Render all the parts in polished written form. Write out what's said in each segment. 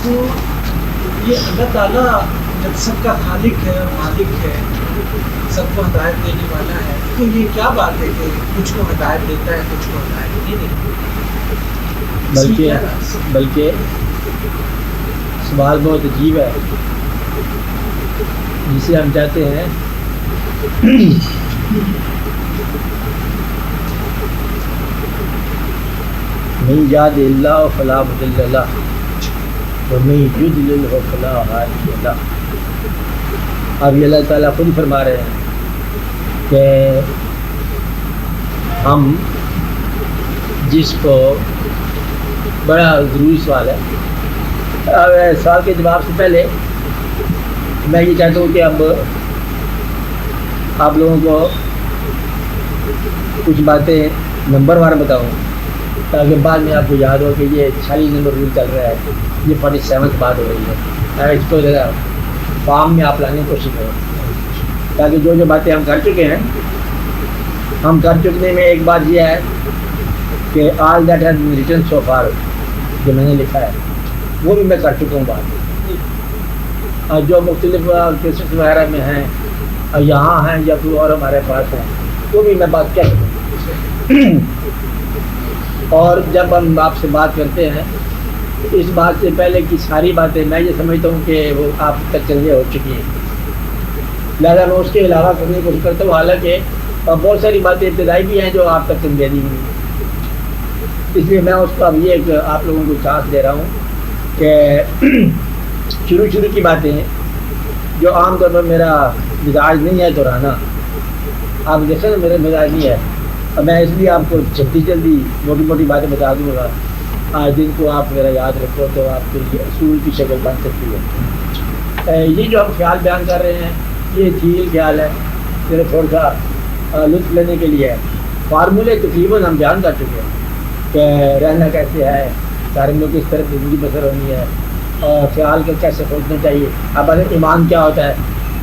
تو یہ اللہ تعالیٰ جب سب کا خالق ہے اور مالک ہے، سب کو ہدایت دینے والا ہے، تو یہ کیا بات ہے کہ کچھ کو ہدایت دیتا ہے کچھ کو ہدایت نہیں دیتا؟ بلکہ سوال بہت عجیب ہے جسے ہم چاہتے ہیں من یہد اللہ فلا مضل لہ ومن یضلل فلا ہادی لہ۔ اب یہ اللہ تعالیٰ خود فرما رہے ہیں کہ ہم جس کو بڑا ضروری سوال ہے، سوال کے جواب سے پہلے میں یہ چاہتا ہوں کہ اب آپ لوگوں کو کچھ باتیں نمبر وار بتاؤں تاکہ بعد میں آپ کو یاد ہو کہ یہ 46 نمبر رول چل رہا ہے، یہ 47 بات ہو رہی ہے، اس کو ذرا فارم میں آپ لانے کی کوشش کریں تاکہ جو باتیں ہم کر چکے ہیں، ہم کر چکنے میں ایک بات یہ ہے کہ all that has been written so for, جو میں نے لکھا ہے وہ بھی میں کر چکا ہوں بات، اور جو مختلف کیسز وغیرہ میں ہیں یہاں ہیں یا کوئی اور ہمارے پاس ہیں وہ بھی میں بات کر چکا ہوں۔ اور جب ہم آپ سے بات کرتے ہیں اس بات سے پہلے کی ساری باتیں میں یہ سمجھتا ہوں کہ وہ آپ تک چلے ہو چکی ہیں، لہٰذا میں اس کے علاوہ کرنے کی کوشش کرتا ہوں، حالانکہ بہت ساری باتیں ابتدائی بھی ہیں جو آپ تک سمجھا دی ہوئی ہیں، اس لیے میں اس کو اب یہ ایک آپ لوگوں کو چانس دے رہا ہوں کہ شروع کی باتیں ہیں جو عام طور پر میرا مزاج نہیں ہے دہرانا، آپ دیکھیں نا میرا مزاج نہیں ہے، اور میں اس لیے آپ کو جلدی موٹی باتیں بتا دوں گا جن کو آپ میرا یاد رکھو تو آپ کے لیے اصول کی شکل بن سکتی ہے۔ یہ جو ہم خیال بیان کر رہے ہیں یہ ٹھیک خیال ہے، میرے تھوڑا سا لطف لینے کے لیے ہے، فارمولے تقریباً ہم بیان کر چکے ہیں کہ رہنا کیسے ہے، سارے لوگ کس طرح زندگی بسر ہونی ہے، اور خیال کا کیسے سوچنا چاہیے، اب ایمان کیا ہوتا ہے،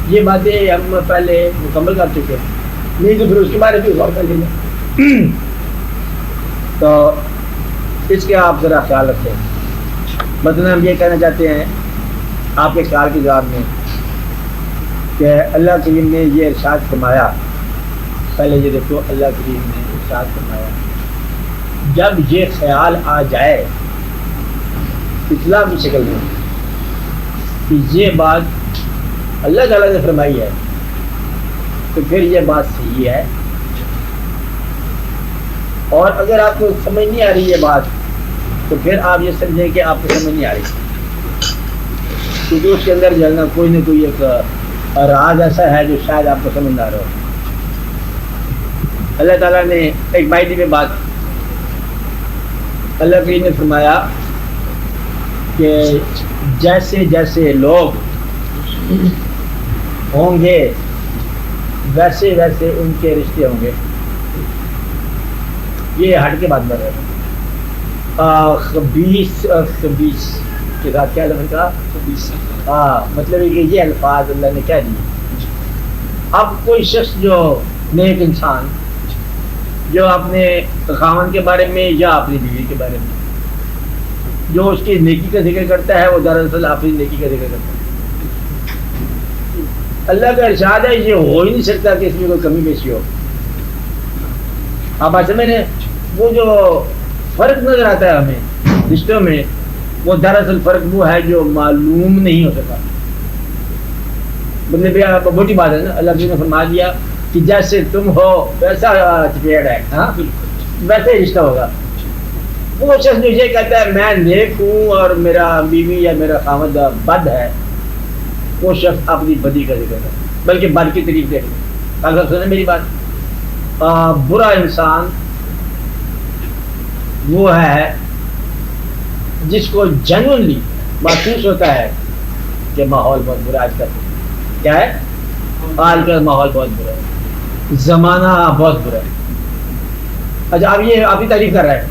یہ باتیں ہم پہلے مکمل کر چکے ہیں، نہیں تو پھر اس کے بارے میں غور کر لیں۔ تو اس کے آپ ذرا خیال رکھیں، مطلب ہم یہ کہنا چاہتے ہیں آپ کے خیال کے جواب میں کہ اللہ کریم نے یہ ارشاد فرمایا، پہلے یہ دیکھو اللہ کریم نے ارشاد فرمایا جب یہ خیال آ جائے اطلاع کی شکل میں کہ یہ بات اللہ تعالیٰ نے فرمائی ہے تو پھر یہ بات صحیح ہے، اور اگر آپ کو سمجھ نہیں آ رہی یہ بات تو پھر آپ یہ سمجھیں کہ آپ کو سمجھ نہیں آ رہی، کیونکہ اس کے اندر جو ہے نا کوئی نہ کوئی ایک راز ایسا ہے جو شاید آپ کو سمجھ نہ آ رہا ہو۔ اللہ تعالیٰ نے ایک بائدی میں بات اللہ کریم نے فرمایا کہ جیسے جیسے لوگ ہوں گے ویسے ویسے ان کے رشتے ہوں گے، یہ ہٹ کے بات کر رہے ہیں۔ خبیث کے ساتھ کیا لفظ کا مطلب ہے کہ یہ الفاظ اللہ نے کہہ دیے۔ اب کوئی شخص جو نیک انسان جو اپنے خاوند کے بارے میں یا اپنی بیوی کے بارے میں جو اس کی نیکی کا ذکر کرتا ہے وہ دراصل اپنی نیکی کا ذکر کرتا ہے۔ اللہ کا ارشاد ہے یہ ہو ہی نہیں سکتا کہ اس میں کوئی کمی بیشی ہو۔ آپ سمجھ رہے ہیں وہ جو فرق نظر آتا ہے ہمیں رشتوں میں، وہ دراصل فرق وہ ہے جو معلوم نہیں ہو سکا۔ مطلب موٹی بات ہے نا، اللہ نے فرما دیا کہ جیسے تم ہو ویسا چپیڑ ہے، ہاں ویسے ہی رشتہ ہوگا۔ وہ شخص جو یہ کہتا ہے میں نیک ہوں اور میرا بیوی یا میرا خاوند بد ہے، وہ شخص اپنی بدی کا ذکر ہے، بلکہ بد کی طریق دیکھ لیں۔ اگر سنیں میری بات، برا انسان وہ ہے جس کو جنونلی محسوس ہوتا ہے کہ ماحول بہت برا ہے، آج کل کیا ہے، آج کل ماحول بہت برا ہے، زمانہ بہت برا ہے۔ اچھا اب یہ آپ ہی تعریف کر رہے ہیں،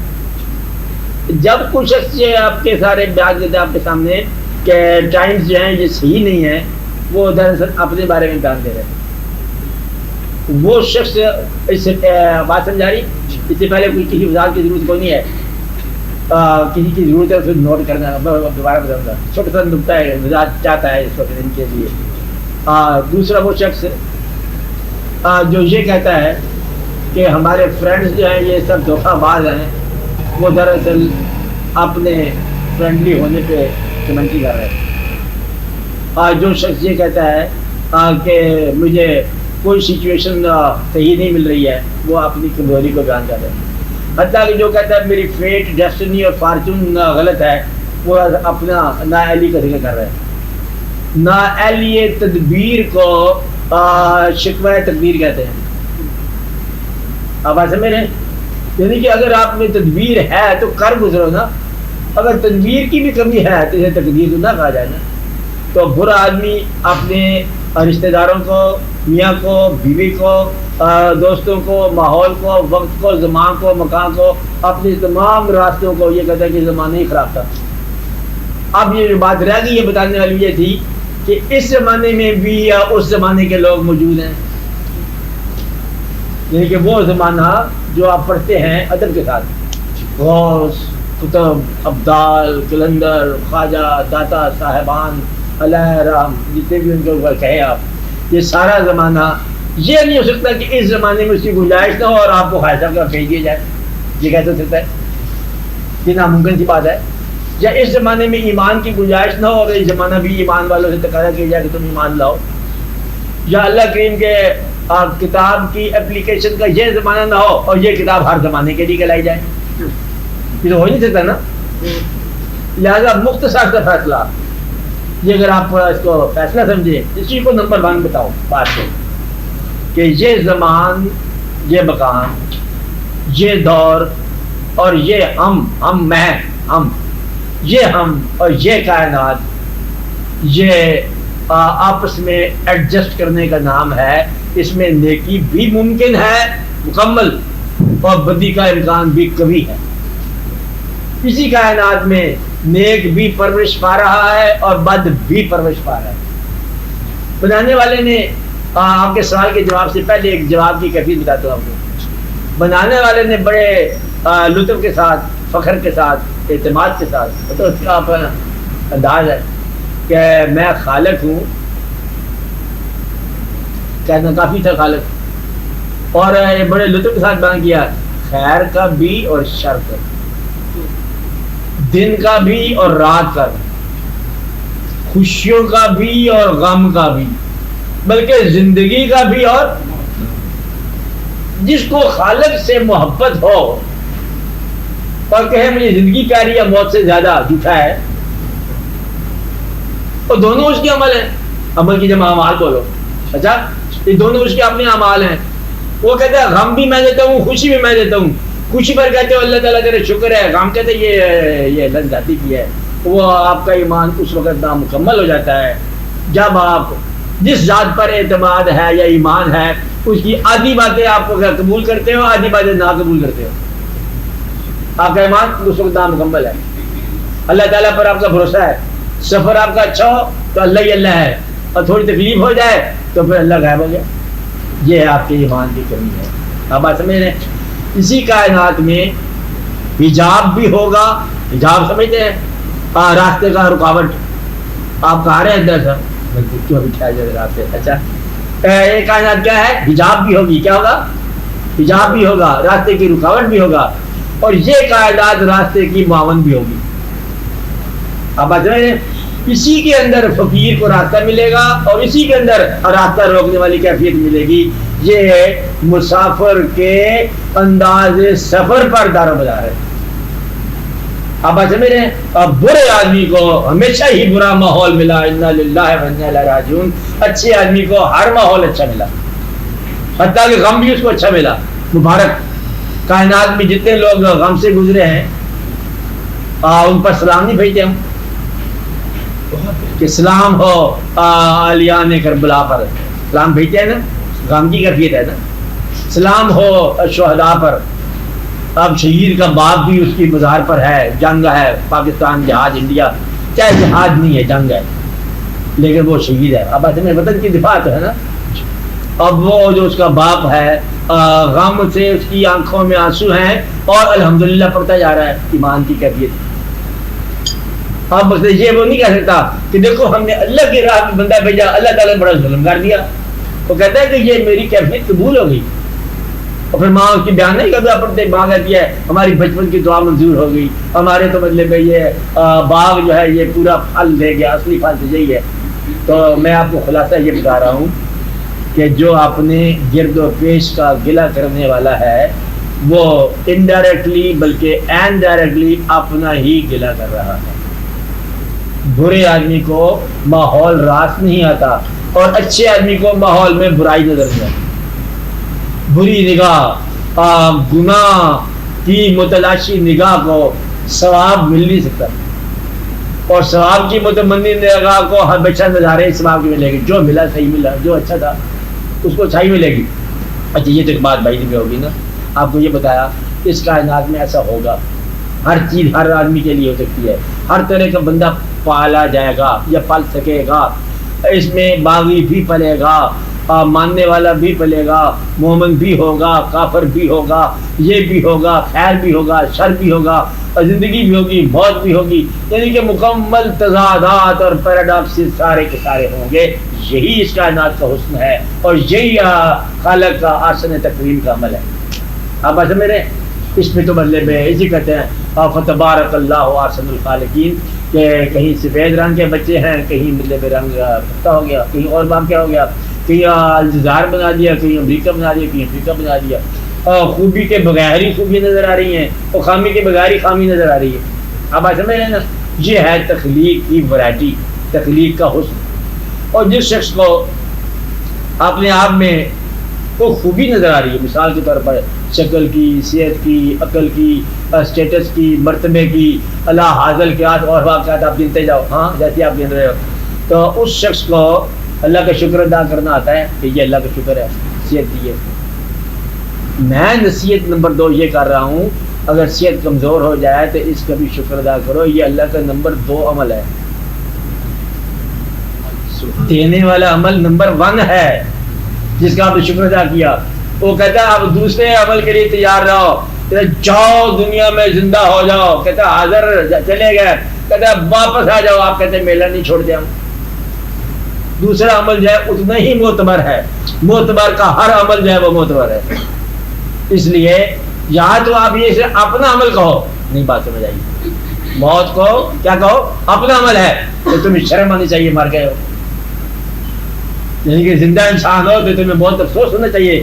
جب کوئی شخص یہ آپ کے سارے بیان دیتے ہیں آپ کے سامنے کہ ٹائمز جو ہیں یہ صحیح نہیں ہیں، وہ دراصل اپنے بارے میں بیان دے رہے ہیں۔ وہ شخص اس سے بات سمجھا رہی، اس سے پہلے کوئی کسی وضاحت کی ضرورت کوئی نہیں ہے۔ کسی کی ضرورت ہے اسے نوٹ کرنا. دوبارہ بتاؤں گا, چھوٹا سا نکتہ ہے, وضاحت چاہتا ہے اس وقت ان کے لیے. دوسرا وہ شخص جو یہ کہتا ہے کہ ہمارے فرینڈس جو ہیں یہ سب دھوکہ باز ہیں, وہ دراصل اپنے فرینڈلی ہونے پہ کمنٹری کر رہے ہیں. جو شخص یہ کہتا ہے کہ مجھے کوئی سچویشن صحیح نہیں مل رہی ہے, وہ اپنی کمزوری کو بیان کر رہے ہیں. حتیٰ کہ جو کہتا ہے میری فیٹ, ڈیسٹنی اور فارچون غلط ہے, وہ اپنا نااہلی کا ذکر کر رہے ہیں. نااہلی تدبیر کو شکوہ تقدیر کہتے ہیں. اب ایسے میں نے یعنی کہ اگر آپ میں تدبیر ہے تو کر گزرو نا, اگر تدبیر کی بھی کمی ہے تو اسے تقدیر تو نہ کہا جائے نا. تو برا آدمی اپنے رشتہ داروں کو, میاں کو, بیوی کو, دوستوں کو, ماحول کو, وقت کو, زمان کو, مکان کو, اپنے تمام راستوں کو یہ کہتا ہے کہ زمانہ ہی خراب تھا. اب یہ جو بات رہ گئی یہ بتانے والی یہ تھی کہ اس زمانے میں بھی یا اس زمانے کے لوگ موجود ہیں, یعنی کہ وہ زمانہ جو آپ پڑھتے ہیں ادب کے ساتھ, غوث, قطب, ابدال, کلندر, خواجہ, داتا صاحبان علیہ رحم, جتنے بھی ان کے اوپر کہیں آپ, یہ سارا زمانہ یہ نہیں ہو سکتا کہ اس زمانے میں اس کی گنجائش نہ ہو اور آپ کو خواہشہ کا بھیج دیا جائے. یہ کیسے ہو سکتا ہے؟ یہ ناممکن سی بات ہے. یا اس زمانے میں ایمان کی گنجائش نہ ہو اور اس زمانہ بھی ایمان والوں سے تقاضا کیا جائے کہ تم ایمان لاؤ. یا اللہ کریم کے کتاب کی اپلیکیشن کا یہ زمانہ نہ ہو اور یہ کتاب ہر زمانے کے لیے لائی جائے. یہ تو ہو نہیں سکتا نا. لہذا مختصر کا فیصلہ یہ, اگر آپ اس کو فیصلہ سمجھے, اسی کو نمبر 1 بتاؤ بات کو, کہ یہ زمان, یہ مکان, یہ دور اور یہ ہم میں, یہ ہم اور یہ کائنات, یہ آپس میں ایڈجسٹ کرنے کا نام ہے. اس میں نیکی بھی ممکن ہے مکمل اور بدی کا امکان بھی کبھی ہے. اسی کائنات میں نیک بھی پرورش پا رہا ہے اور بد بھی پرورش پا رہا ہے. بنانے والے نے آپ کے سوال کے جواب سے پہلے ایک جواب کی کیفیت بتاتا ہوں آپ کو. بنانے والے نے بڑے لطف کے ساتھ, فخر کے ساتھ, اعتماد کے ساتھ, تو اس کا اپنا انداز ہے کہ میں خالق ہوں, کہنا کافی تھا خالق, اور بڑے لطف کے ساتھ بیان کیا خیر کا بھی اور شر کا, دن کا بھی اور رات کا, خوشیوں کا بھی اور غم کا بھی, بلکہ زندگی کا بھی. اور جس کو خالق سے محبت ہو اور کہے مجھے زندگی پیاری ہے موت سے زیادہ, جھوٹا ہے. اور دونوں اس کے عمل ہیں, عمل کی جمع اعمال بولو. اچھا, یہ دونوں اس کے اپنے اعمال ہیں. وہ کہتا ہے غم بھی میں دیتا ہوں, خوشی بھی میں دیتا ہوں. خوشی پر کہتے ہو اللہ تعالیٰ تیرے شکر ہے, غم کہتے یہ لذاتی کی ہے. وہ آپ کا ایمان اس وقت نامکمل ہو جاتا ہے جب آپ جس ذات پر اعتماد ہے یا ایمان ہے اس کی آدھی باتیں آپ کو قبول کرتے ہو, آدھی باتیں نہ قبول کرتے ہو. آپ کا ایمان اس وقت نامکمل ہے. اللہ تعالیٰ پر آپ کا بھروسہ ہے, سفر آپ کا اچھا ہو تو اللہ ہی اللہ ہے, اور تھوڑی تکلیف ہو جائے تو پھر اللہ غائب ہو گیا. یہ آپ کے ایمان کی کمی ہے. آپ بات سمجھ رہے ہیں؟ اسی کائنات میں حجاب بھی ہوگا. حجاب سمجھتے ہیں, راستے کا رکاوٹ. آپ کہا رہے ہیں اندر سر راستے. اچھا, یہ کائنات کیا ہے؟ حجاب بھی ہوگی. کیا ہوگا؟ حجاب بھی ہوگا, راستے کی رکاوٹ بھی ہوگا, اور یہ کائنات راستے کی معاون بھی ہوگی. آپ بات سمجھ رہے ہیں؟ اسی کے اندر فقیر کو راستہ ملے گا اور اسی کے اندر راستہ روکنے والی کیفیت ملے گی. یہ مسافر کے انداز سفر پر دار و مدار ہے. آپ بات سمجھ رہے ہیں؟ اب برے آدمی کو ہمیشہ ہی برا ماحول ملا, انا للہ و انا الیہ راجعون. اچھے آدمی کو ہر ماحول اچھا ملا, حتیٰ کہ غم بھی اس کو اچھا ملا. مبارک. کائنات میں جتنے لوگ غم سے گزرے ہیں ان پر سلام نہیں بھیجتے ہم کہ سلام ہو علیان کربلا پر, سلام بھیجتے ہیں نا, غم کی کیفیت ہے نا. سلام ہو شہداء پر. اب شہید کا باپ بھی اس کی مزار پر ہے. جنگ ہے, پاکستان جہاد, انڈیا, چاہے جہاد نہیں ہے جنگ ہے, لیکن وہ شہید ہے. اب ایسے میں وطن کی دفاع تو ہے نا. اب وہ جو اس کا باپ ہے غم سے اس کی آنکھوں میں آنسو ہیں اور الحمدللہ پڑھتا جا رہا ہے ایمان کی کیفیت. اب یہ وہ نہیں کہہ سکتا کہ دیکھو ہم نے اللہ کی راہ میں بندہ بھیجا, اللہ تعالیٰ نے بڑا ظلم کر دیا. وہ کہتا ہے کہ یہ میری کیفیت قبول ہو گئی. اور پھر ماں اس کی بیان نہیں کرتا پڑھتے, ماں کہتی ہے ہماری بچپن کی دعا منظور ہو گئی, ہمارے تو مطلب یہ باغ جو ہے یہ پورا پھل دے گیا, اصلی پھل تو یہی ہے. تو میں آپ کو خلاصہ یہ بتا رہا ہوں کہ جو اپنے گرد و پیش کا گلہ کرنے والا ہے وہ انڈائریکٹلی بلکہ انڈائریکٹلی اپنا ہی گلہ کر رہا ہے. برے آدمی کو ماحول راس نہیں آتا اور اچھے آدمی کو ماحول میں برائی نظر نہیں آتی. بری نگاہ گناہ کی متلاشی نگاہ کو ثواب مل نہیں سکتا, اور ثواب کی متمنی نگاہ کو ہمیشہ نظارے ثواب کی ملے گی. جو ملا صحیح ملا, جو اچھا تھا اس کو اچھائی ملے گی. اچھا یہ تو ایک بات بھائی بھی ہوگی نا, آپ کو یہ بتایا اس کائنات میں ایسا ہوگا, ہر چیز ہر آدمی کے لیے ہو سکتی ہے, ہر طرح کا بندہ پالا جائے گا یا پل سکے گا. اس میں باغی بھی پلے گا, ماننے والا بھی پلے گا, مومن بھی ہوگا, کافر بھی ہوگا, یہ بھی ہوگا, خیر بھی ہوگا, شر بھی ہوگا, زندگی بھی ہوگی, موت بھی ہوگی. یعنی کہ مکمل تضادات اور پیراڈاکسز سارے کے سارے ہوں گے. یہی اس کائنات کا حسن ہے اور یہی خالق کا آسن تکریم کا عمل ہے. آپ ایسا میرے اس میں تو مطلب اسی کہتے ہیں فتبارک اللہ احسن الخالقین, کہ کہیں سفید رنگ کے بچے ہیں, کہیں مطلب رنگ پختہ ہو گیا, کہیں اور بام کیا ہو گیا, کہیں الجزائر بنا دیا, کہیں امریکہ بنا دیا, کہیں افریقہ بنا دیا. خوبی کے بغیر ہی خوبی نظر آ رہی ہیں اور خامی کے بغیر ہی خامی نظر آ رہی ہے. اب ایسا میں نا یہ ہے تخلیق کی ورائٹی, تخلیق کا حسن. اور جس شخص کو اپنے آپ میں کوئی خوبی نظر آ رہی ہے, مثال کے طور پر شکل کی, صحت کی, عقل کی, اسٹیٹس کی, مرتبے کی, اللہ حاضل کے ہاتھ اور واقعات آپ گنتے جاؤ, ہاں جیسے آپ گن رہے ہو, تو اس شخص کو اللہ کا شکر ادا کرنا آتا ہے کہ یہ اللہ کا شکر ہے صحت دی ہے. میں نصیحت نمبر 2 یہ کر رہا ہوں, اگر صحت کمزور ہو جائے تو اس کا بھی شکر ادا کرو. یہ اللہ کا نمبر 2 عمل ہے, دینے والا عمل نمبر 1 ہے جس کا آپ نے شکر ادا کیا. وہ کہتا ہے آپ دوسرے عمل کے لیے تیار رہو, جاؤ دنیا میں زندہ ہو جاؤ, کہتا ہے حاضر چلے گئے, کہتا ہے واپس آ جاؤ, آپ کہتے ہیں میلہ نہیں چھوڑ دیا. دوسرا عمل جو ہے اتنا ہی معتبر ہے, معتبر کا ہر عمل جو ہے وہ معتبر ہے. اس لیے یہاں تو آپ یہ سے اپنا عمل کہو نہیں بات سمجھ آئی, موت کو کیا کہو اپنا عمل ہے, تو تمہیں شرم آنی چاہیے مر گئے ہو. یعنی کہ زندہ انسان ہو تو تمہیں بہت افسوس ہونا چاہیے,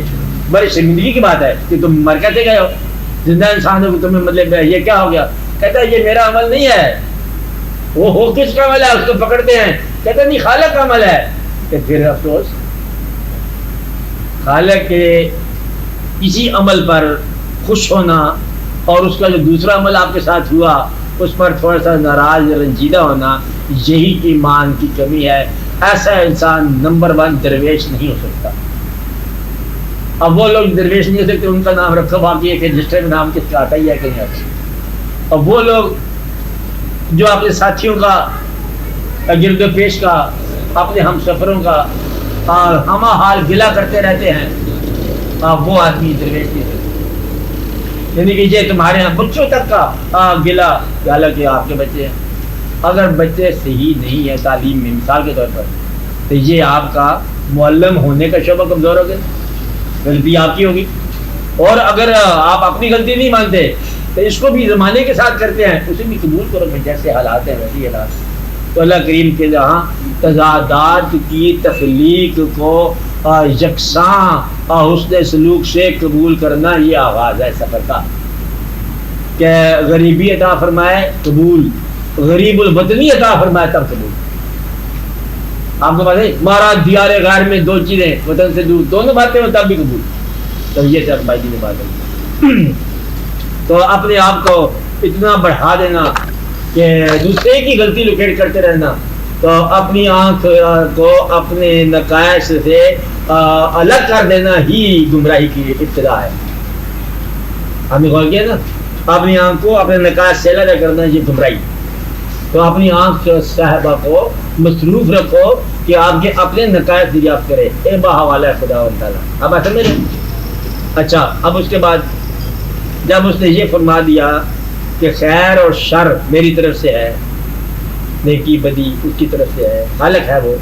بڑی شرمندگی کی بات ہے کہ تم مر کیسے گئے ہو. زندہ انسان ہو کہ تمہیں مطلب یہ کیا ہو گیا, کہتا ہے یہ میرا عمل نہیں ہے. وہ ہو کس کا عمل ہے, اس کو پکڑتے ہیں, کہتا نہیں خالق کا عمل ہے. کہ پھر افسوس, خالق کے اسی عمل پر خوش ہونا اور اس کا جو دوسرا عمل آپ کے ساتھ ہوا اس پر تھوڑا سا ناراض رنجیدہ ہونا, یہی ایمان کی کمی ہے. ایسا انسان نمبر 1 درویش نہیں ہو سکتا. اب وہ لوگ درویش نہیں ہو سکتے, ان کا نام رکھا باقی ہے کہ رجسٹر میں نام کس کا آتا ہی ہے کہ نہیں آتا. اب وہ لوگ جو اپنے ساتھیوں کا گرد و پیش کا, اپنے ہم سفروں کا ہمہ حال گلا کرتے رہتے ہیں, وہ آدمی درویش نہیں سکتے. یعنی کہ یہ تمہارے یہاں بچوں تک کا گلا, حالانکہ آپ کے بچے ہیں, اگر بچے صحیح نہیں ہے تعلیم میں مثال کے طور پر, تو یہ آپ کا معلم ہونے کا شعبہ کمزور ہو گیا, غلطی آپ کی ہوگی. اور اگر آپ اپنی غلطی نہیں مانتے تو اس کو بھی زمانے کے ساتھ کرتے ہیں, اسے بھی قبول کرو کہ جیسے حالات ہیں ویسے حالات. تو اللہ کریم کے جہاں تضادات کی تخلیق کو یکساں حسن سلوک سے قبول کرنا, یہ آغاز ہے سفر کا. کہ غریبی عطا فرمائے قبول, غریب الوطنی عطا فرمائے تب قبول. آپ کو پتہ ہے ہمارا دیار غیر میں 2 چیزیں, وطن سے دور, دونوں باتیں ہو تب بھی قبول. تو یہ سر بھائی جی نے بات ہے. تو اپنے آپ کو اتنا بڑھا دینا کہ دوسرے کی غلطی لوکیٹ کرتے رہنا, تو اپنی آنکھ کو اپنے نقائص سے الگ کر دینا ہی گمراہی کی ابتدا ہے. ہم نے غور کیا نا, اپنی آنکھ کو اپنے نقائص سے الگ کرنا یہ گمراہی. تو اپنی آنکھ صاحبہ کو مصروف رکھو کہ آپ کے اپنے نتائج دریافت کرے، اے بحوالہ خدا و تعالیٰ. اب ایسا میرے اچھا، اب اس کے بعد جب اس نے یہ فرما دیا کہ خیر اور شر میری طرف سے ہے، نیکی بدی اس کی طرف سے ہے، خالق ہے وہ،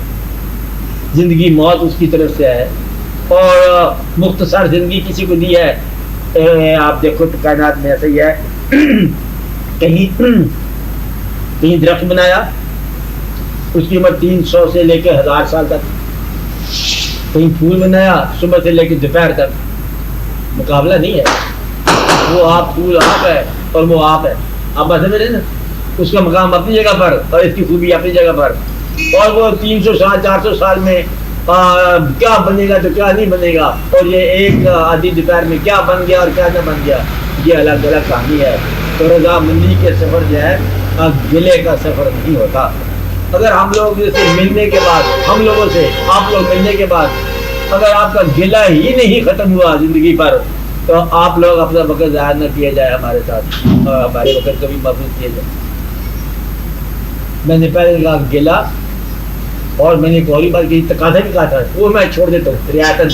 زندگی موت اس کی طرف سے ہے، اور مختصر زندگی کسی کو دی ہے. آپ دیکھو تو کائنات میں ایسا ہی ہے، کہیں درخت بنایا، اس کی عمر 300 سے لے کے 1000 سال تک. کہیں پھول بنایا، صبح سے لے کے دوپہر تک. مقابلہ نہیں ہے، وہ آپ پھول آپ ہے اور وہ آپ ہے. آپ بات سمجھ رہے نا، اس کا مقام اپنی جگہ پر اور اس کی خوبی اپنی جگہ پر. اور وہ 300 سال 400 سال میں کیا بنے گا تو کیا نہیں بنے گا، اور یہ ایک آدھی دوپہر میں کیا بن گیا اور کیا نہ بن گیا، یہ الگ الگ کہانی ہے. تو رضامندی کے سفر جو ہے گلے کا سفر نہیں ہوتا. اگر ہم لوگ جیسے ملنے کے بعد، ہم لوگوں سے آپ لوگ ملنے کے بعد اگر آپ کا گلہ ہی نہیں ختم ہوا زندگی پر، تو آپ لوگ اپنا وقت ضائع نہ کیا جائے ہمارے ساتھ، اور ہمارے وقت کبھی محفوظ کیا جائے. میں نے پہلے کہا گلہ، اور میں نے ایک اور بات کی، تقاضا بھی کہا تھا، وہ میں چھوڑ دیتا ہوں رعایتاً.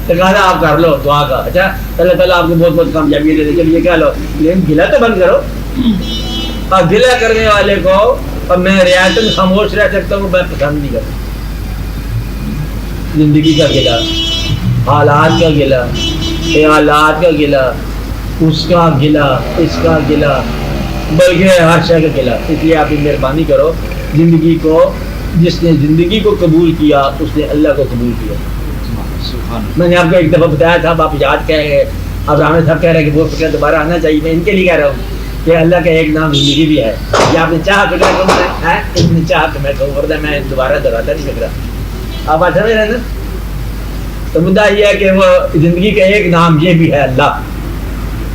تقاضا آپ کر لو دعا کا، اچھا اللہ تعالیٰ آپ کو بہت بہت کامیابی دے دے، چلیے کیا لو، لیکن گلہ تو بند کرو. اور گلہ کرنے والے کو اور میں رعایتاً خاموش رہ سکتا ہوں، میں پسند نہیں کرتا. زندگی کا گلہ، حالات کا گلہ، خیالات کا گلہ، اس کا گلہ، اس کا گلہ، بلکہ ہر شے کا گلہ. اس لیے آپ مہربانی کرو، زندگی کو، جس نے زندگی کو قبول کیا اس نے اللہ کو قبول کیا. میں نے آپ کو ایک دفعہ بتایا تھا، آپ یاد کہہ رہے، اب رحمت صاحب کہہ رہے ہیں کہ وہ فکر دوبارہ آنا چاہیے. میں ان کے لیے کہہ رہا ہوں کہ اللہ کا ایک نام زندگی بھی ہے. یہ آپ نے چاہا تو میں کہوں، اس نے چاہا تو میں کہوں، ورنہ میں دوبارہ دہراتا نہیں لگ رہا. آپ سمجھ رہے نا؟ تو مدعا یہ ہے کہ وہ زندگی کا ایک نام یہ بھی ہے اللہ.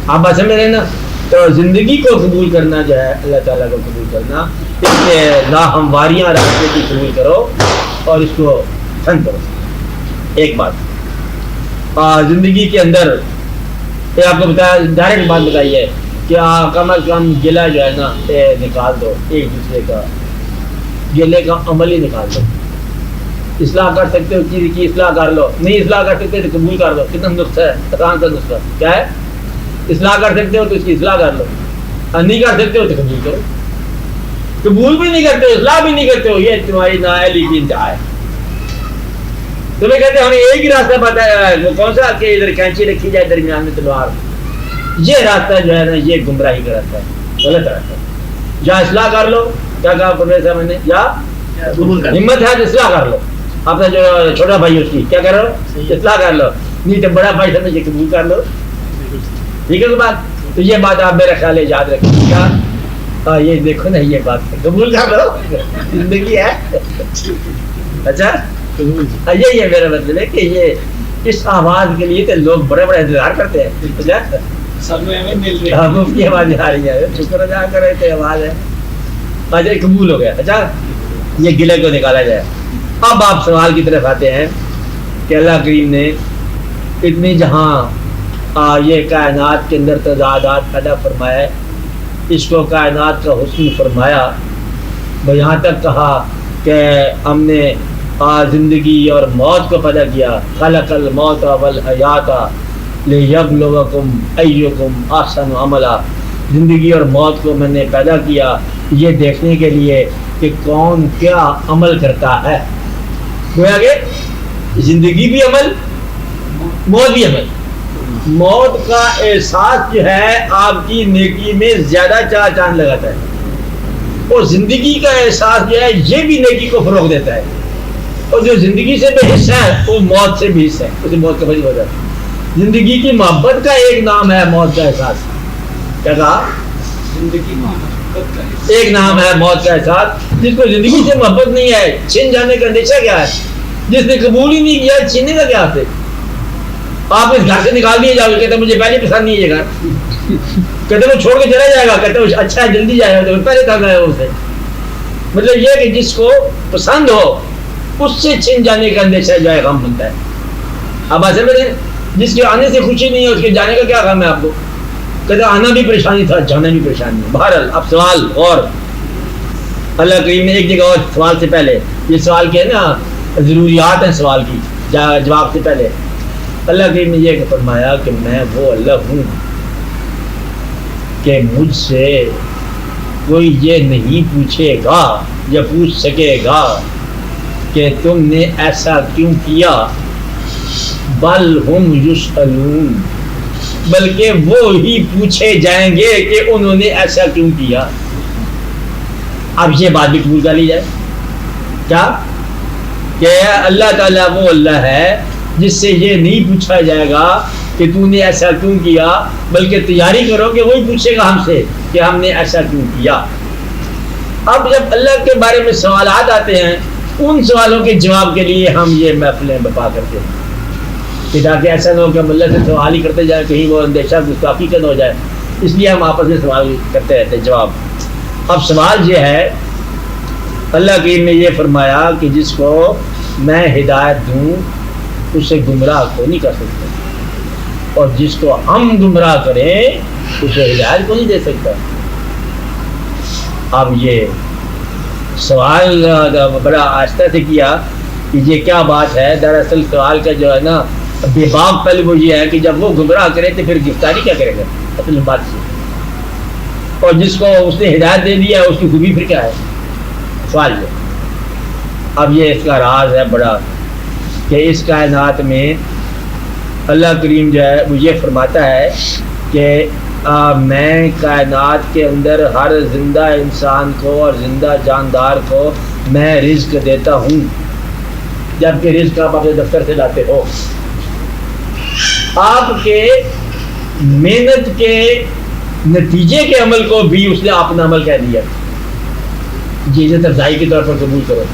آپ بات سمجھ رہے نا؟ تو زندگی کو قبول کرنا جو ہے اللہ تعالیٰ کو قبول کرنا، اس کے ناہمواریاں راستے کی قبول کرو اور اس کو پسند کرو. ایک بات زندگی کے اندر یہ آپ کو بتایا، ڈائریکٹ بات بتائی ہے کہ کم از کم گلہ جو ہے نا نکال دو، ایک دوسرے کا گلے کا عمل ہی نکال دو. اصلاح کر سکتے ہو چیز کی اصلاح کر لو، نہیں اصلاح کر سکتے تو قبول کر لو. کتنا نسخہ ہے، آسان سا نسخہ کیا ہے؟ اصلاح کر سکتے ہو تو اس کی اصلاح کر لو، اور نہیں کر سکتے ہو تو قبول کرو. قبول بھی نہیں کرتے ہو، اصلاح بھی نہیں کرتے ہو، یہ تمہاری نااہلی کی انتہا ہے. تمہیں کہتے ہیں ہمیں ایک ہی راستہ بتایا ہے، وہ کون سا کہ ادھر کینچی رکھی جائے درمیان میں تلوار. یہ راستہ جو ہے نا یہ گمراہی کا راستہ ہے، غلط راستہ ہے. یا اصلاح کر لو، کیا کہا پروفیسر صاحب نے، یا ہمت ہے تو اصلاح کر لو. اپنا جو چھوٹا بھائی اس کی کیا کرو، اصلاح کر لو. نہیں تو بڑا بھائی سمجھ کے قبول کر لو. ٹھیک ہے بات؟ تو یہ بات آپ میرا خیال ہے یاد رکھیں. کیا یہ دیکھو نا، یہ بات قبول کر لو، زندگی ہے. اچھا یہی ہے میرا مطلب ہے کہ یہ اس آواز کے لیے تو لوگ بڑے بڑے انتظار کرتے ہیں. مفتی آواز آ رہی ہے، شکر ادا کر رہے تھے، آواز ہے. اچھا قبول ہو گیا. اچھا یہ گلے کو نکالا جائے. اب آپ سوال کی طرف آتے ہیں کہ اللہ کریم نے اتنی جہاں یہ کائنات کے اندر تضادات پیدا فرمایا، اس کو کائنات کا حسن فرمایا، یہاں تک کہا کہ ہم نے زندگی اور موت کو پیدا کیا. خلق الموت والحیات لیبلوکم ایکم احسن عملا. زندگی اور موت کو میں نے پیدا کیا یہ دیکھنے کے لیے کہ کون کیا عمل کرتا ہے. گویا کہ زندگی بھی عمل، موت بھی عمل. موت کا احساس جو ہے آپ کی نیکی میں زیادہ چار چاند لگاتا ہے، اور زندگی کا احساس جو ہے یہ بھی نیکی کو فروغ دیتا ہے. اور جو زندگی سے بے حصہ ہے وہ موت سے بھی حصہ ہے، اسے موت کا بھائی ہو جاتا ہے. زندگی کی محبت کا ایک نام ہے موت کا احساس. کیا کہا؟ زندگی محبت کا ایک نام ہے موت کا احساس. جس کو زندگی سے محبت نہیں ہے، چھن جانے کا اندیشہ کیا ہے؟ جس نے قبول ہی نہیں کیا، چھیننے کا کیا ہے؟ آپ اس گھر سے نکال دیے جاؤ گے، کہتے مجھے پہلے پسند نہیں ہے یہ گھر، کہتے وہ چھوڑ کے چلا جائے گا، کہتے اچھا ہے جلدی جائے گا، پہلے تھا گیا اسے. مطلب یہ کہ جس کو پسند ہو اس سے چھن جانے کا اندیشہ جو ہے غم بنتا ہے. اب ایسے میں جس کے آنے سے خوشی نہیں ہے اس کے جانے کا کیا غم ہے آپ کو؟ کہتے آنا بھی پریشانی تھا، جانا بھی پریشانی ہے. بہرحال اب سوال اور اللہ کریم نے ایک جگہ اور سوال سے پہلے یہ سوال کیا نا ضروریات ہیں سوال کی جواب سے پہلے اللہ کریم نے یہ فرمایا کہ میں وہ اللہ ہوں کہ مجھ سے کوئی یہ نہیں پوچھے گا یا پوچھ سکے گا کہ تم نے ایسا کیوں کیا، بل ہم یسألون، بلکہ وہ ہی پوچھے جائیں گے کہ انہوں نے ایسا کیوں کیا۔ اب یہ بات بھی قبول کر لی جائے کیا کہ اللہ تعالیٰ وہ اللہ ہے جس سے یہ نہیں پوچھا جائے گا کہ تو نے ایسا کیوں کیا، بلکہ تیاری کرو کہ وہی پوچھے گا ہم سے کہ ہم نے ایسا کیوں کیا۔ اب جب اللہ کے بارے میں سوالات آتے ہیں ان سوالوں کے جواب کے لیے ہم یہ محفلیں برپا کرتے ہیں کہ تاکہ ایسا نہ ہو کہ ہم اللہ سے سوال ہی کرتے جائیں، کہیں وہ اندیشہ گستاخی کا نہ ہو جائے، اس لیے ہم آپس میں سوال کرتے رہتے ہیں جواب۔ اب سوال یہ ہے، اللہ کریم نے یہ فرمایا کہ جس کو میں ہدایت دوں اسے گمراہ کو نہیں کر سکتا، اور جس کو ہم گمراہ کریں اسے ہدایت کو نہیں دے سکتا۔ اب یہ سوال بڑا آہستہ سے کیا کہ یہ کیا بات ہے۔ دراصل سوال کا جو ہے نا بے باک پہلے وہ یہ ہے کہ جب وہ گمراہ کرے تو پھر گرفتاری کیا کرے گا اصل بات سے، اور جس کو اس نے ہدایت دے دیا اس کی خوبی پھر کیا ہے سوال یہ۔ اب یہ اس کا راز ہے بڑا کہ اس کائنات میں اللہ کریم جو ہے وہ یہ فرماتا ہے کہ میں کائنات کے اندر ہر زندہ انسان کو اور زندہ جاندار کو میں رزق دیتا ہوں، جبکہ رزق آپ اپنے دفتر سے لاتے ہو۔ آپ کے محنت کے نتیجے کے عمل کو بھی اس نے اپنا عمل کہہ دیا، عزت افزائی کے طور پر قبول کرو۔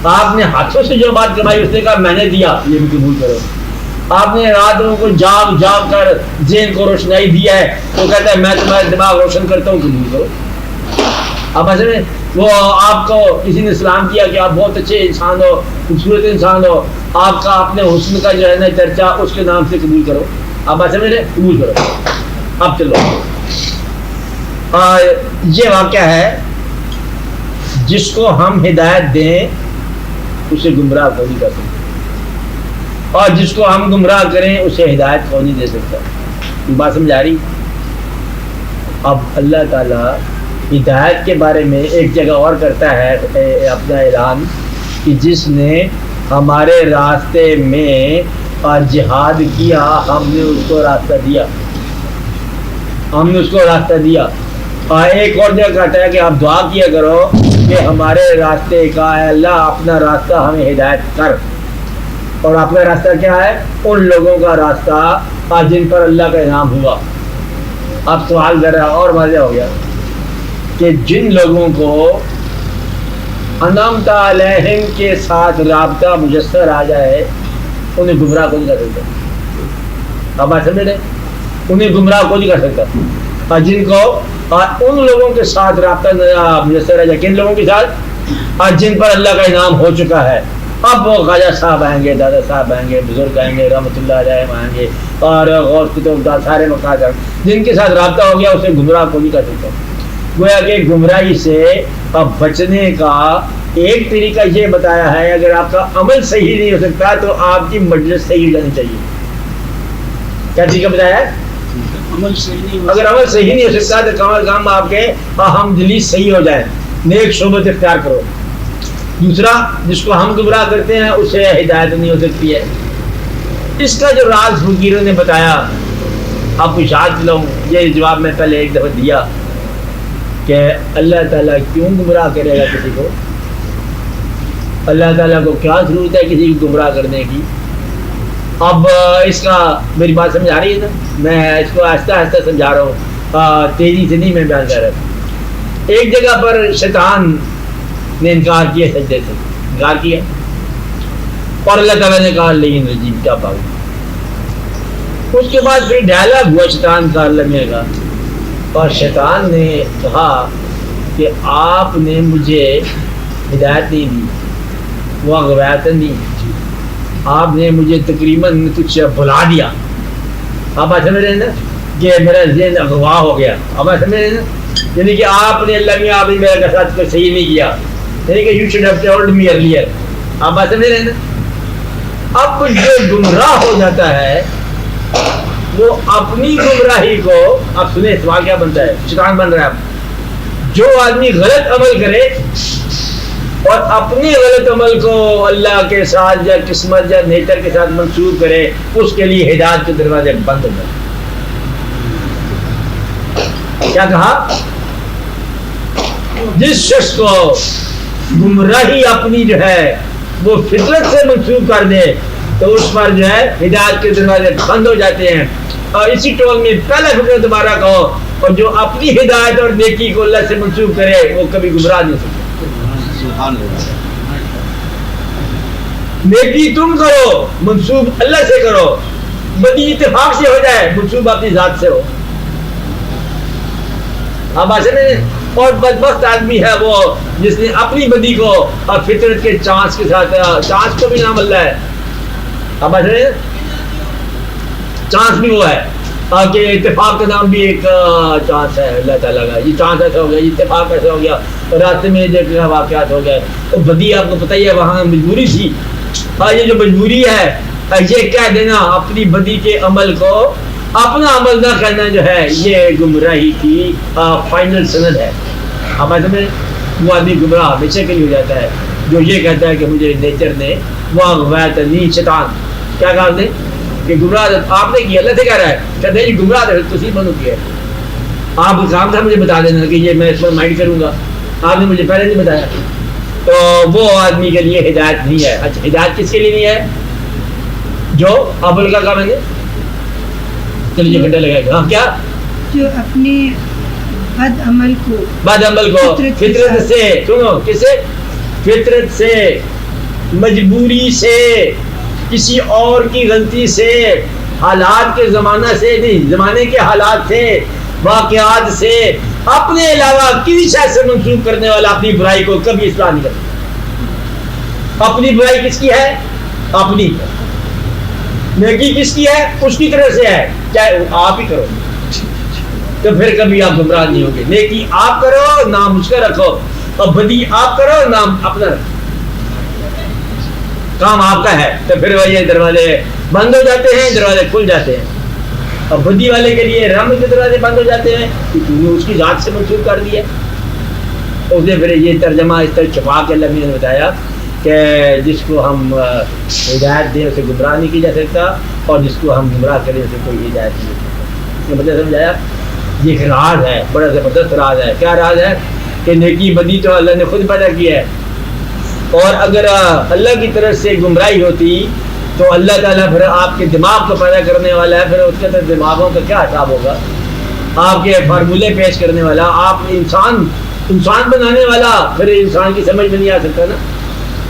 آپ نے ہاتھوں سے جو بات کمائی اس نے کہا میں نے دیا، یہ بھی قبول کرو۔ آپ نے راتوں کو جاگ جاگ کر ذہن کو روشنائی دیا ہے تو کہتا ہے میں تمہارا دماغ روشن کرتا ہوں، قبول کرو۔ اب ایسے میں وہ آپ کو کسی نے سلام کیا کہ آپ بہت اچھے انسان ہو، خوبصورت انسان ہو، آپ کا اپنے حسن کا جو ہے نا چرچا اس کے نام سے قبول کرو۔ اب ایسے میں قبول کرو۔ اب چلو یہ واقعہ ہے جس کو ہم ہدایت دیں اسے گمراہ کو نہیں کر سکتے، اور جس کو ہم گمراہ کریں اسے ہدایت کو نہیں دے سکتا۔ بات سمجھ آ رہی؟ اب اللہ تعالیٰ ہدایت کے بارے میں ایک جگہ اور کرتا ہے اپنا اعلان کہ جس نے ہمارے راستے میں جہاد کیا ہم نے اس کو راستہ دیا، ہم نے اس کو راستہ دیا۔ اور ایک اور جگہ کہتا ہے کہ آپ دعا کیا کرو کہ ہمارے راستے کا اے اللہ اپنا راستہ ہمیں ہدایت کر۔ اور اپنا راستہ کیا ہے؟ ان لوگوں کا راستہ جن پر اللہ کا انعام ہوا۔ اب سوال ذرا اور واضح ہو گیا کہ جن لوگوں کو انعمت علیہم کے ساتھ رابطہ میسر آ جائے انہیں گمراہ کو نہیں کر سکتا۔ اب آپ سمجھ رہے؟ انہیں گمراہ کو نہیں کر سکتا، جن کو ان لوگوں کے ساتھ رابطہ میسر آ جائے، کن لوگوں کے ساتھ؟ جن پر اللہ کا انعام ہو چکا ہے۔ اب وہ خواجہ صاحب آئیں گے، دادا صاحب آئیں گے، بزرگ آئیں گے رحمۃ اللہ علیہ آئیں گے، اور غوث کتب سارے مقاصد جن کے ساتھ رابطہ ہو گیا اسے گمراہ کو نہیں کر سکتا۔ گویا کہ گمراہی سے بچنے کا ایک طریقہ یہ بتایا ہے اگر آپ کا عمل صحیح نہیں ہو سکتا تو آپ کی مجلس صحیح ہو جانی چاہیے۔ کیا طریقہ بتایا ہے؟ اگر عمل صحیح نہیں ہو سکتا تو کم از کم آپ کے حمدلی صحیح ہو جائے، نیک شعبت اختیار کرو۔ دوسرا جس کو ہم گمراہ کرتے ہیں اسے ہدایت نہیں ہو سکتی ہے۔ اس کا جو راز فقیروں نے بتایا آپ کو یاد دلاؤں، یہ جواب میں پہلے ایک دفعہ دیا کہ اللہ تعالیٰ کیوں گمراہ کرے گا کسی کو؟ اللہ تعالیٰ کو کیا ضرورت ہے کسی کو گمراہ کرنے کی؟ اب اس کا میری بات سمجھ آ رہی ہے نا؟ میں اس کو آہستہ آہستہ سمجھا رہا ہوں، تیزی سے نہیں میں بیان کر رہا۔ ایک جگہ پر شیطان نے انکار کیا، سجدے سے انکار کیا، اور اللہ تعالیٰ نے کہا لیکن رجیم کیا پاؤں۔ اس کے بعد پھر ڈائلاگ ہوا شیطان کا اللہ کا، اور شیطان نے کہا کہ آپ نے مجھے ہدایت نہیں دی، وہ غوایت نہیں، آپ نے مجھے تقریباً کچھ بھلا دیا۔ آپ سمجھ رہے ہیں نا کہ میرا ذہن اغوا ہو گیا۔ آپ سمجھ رہے ہیں نا یعنی کہ آپ نے اللہ میاں آپ نے میرے ساتھ کو صحیح نہیں کیا، یعنی کہ you should have told me earlier. آپ بات سمجھ رہے ہیں نا. اب جو گمراہ ہو جاتا ہے وہ اپنی گمراہی کو، اب سنیں سوال کیا بنتا ہے، شیطان بن رہا ہے. جو آدمی غلط عمل کرے اور اپنے غلط عمل کو اللہ کے ساتھ یا قسمت یا نیچر کے ساتھ منسوب کرے، اس کے لیے ہدایت کے دروازے بند ہو جائیں. کیا کہا؟ جس شخص کو گمراہی اپنی جو ہے وہ فطرت سے منسوب کر دے تو اس پر جو ہے ہدایت کے دروازے بند ہو جاتے ہیں. اور اسی ٹول میں پہلا فکر دوبارہ کہو، اور جو اپنی ہدایت اور نیکی کو اللہ سے منسوب کرے وہ کبھی گمراہ نہیں سکتے. نیکی تم کرو منسوب اللہ سے کرو، بدی اتفاق سے ہو جائے منسوب اپنی ذات سے ہو. اب ایسے نہیں. اور بدبخت آدمی ہے وہ جس نے اپنی بدی کو اور فطرت کے چانس کے ساتھ، چانس کو بھی نام اللہ ہے. اب ایسے چانس بھی وہ ہے کہ اتفاق کا نام بھی ایک چانس ہے اللہ تعالیٰ کا. یہ چانس ایسا ہو گیا، یہ اتفاق ایسا ہو گیا، راستے میں جو واقعات ہو گئے. تو بدی آپ کو پتہ ہی ہے وہاں مجبوری تھی. یہ جو مجبوری ہے یہ کہہ دینا اپنی بدی کے عمل کو اپنا عمل نہ کرنا جو ہے یہ گمراہی کی فائنل سند ہے. اب ایسے میں وہ آدمی گمراہ ہمیشہ کے لیے ہو جاتا ہے جو یہ کہتا ہے کہ مجھے نیچر نے وہ غویتنی شیطان کیا کہا نے کہ گمراہ آپ نے کیا، اللہ سے کہہ رہا ہے کہتے ہیں گمراہ تسی بنو کیا. آپ کام تھا مجھے بتا دینا کہ یہ میں اس پر مائنڈ کروں گا، آپ نے مجھے پہلے نہیں بتایا. تو وہ آدمی کے لیے ہدایت نہیں ہے. اچھا ہدایت کس کے لیے نہیں ہے؟ جو ابل کا کام ہے چلیے گھنٹہ لگائے گا. ہاں کیا؟ جو اپنے بد عمل کو فطرت سے سنو، کسے؟ فطرت سے، مجبوری سے، کسی اور کی غلطی سے، حالات کے زمانہ سے نہیں، زمانے کے حالات سے، واقعات سے، اپنے علاوہ کسی شے سے منسوب کرنے والا اپنی برائی کو کبھی اصلاح نہیں کرتا. اپنی برائی کس کی ہے؟ اپنی. نیکی کس کی ہے؟ اس کی طرف سے ہے، چاہے آپ ہی کرو تو پھر کبھی آپ گمراہ نہیں ہوگے. نیکی آپ کرو نام اس کا رکھو، اور بدی آپ کرو نام اپنا رکھو. کام آپ کا ہے تو پھر وہی دروازے بند ہو جاتے ہیں، دروازے کھل جاتے ہیں. اور بدی والے کے لیے رحمت کے دروازے بند ہو جاتے ہیں کہ تم نے اس کی ذات سے منسوب کر دیا. اس نے پھر یہ ترجمہ اس طرح چھپا کے اللہ نے بتایا کہ جس کو ہم ہدایت دیں اسے گمراہ نہیں کیا جا سکتا، اور جس کو ہم گمراہ کریں اسے کوئی ہدایت نہیں. مطلب سمجھایا؟ یہ ایک راز ہے، بڑا زبردست راز ہے. کیا راز ہے؟ کہ نیکی بدی تو اللہ نے خود پیدا کی ہے، اور اگر اللہ کی طرف سے گمراہی ہوتی تو اللہ تعالیٰ پھر آپ کے دماغ کو پیدا کرنے والا ہے، پھر اس کے اندر دماغوں کا کیا حساب ہوگا؟ آپ کے فارمولے پیش کرنے والا، آپ انسان بنانے والا، پھر انسان کی سمجھ میں نہیں آ سکتا نا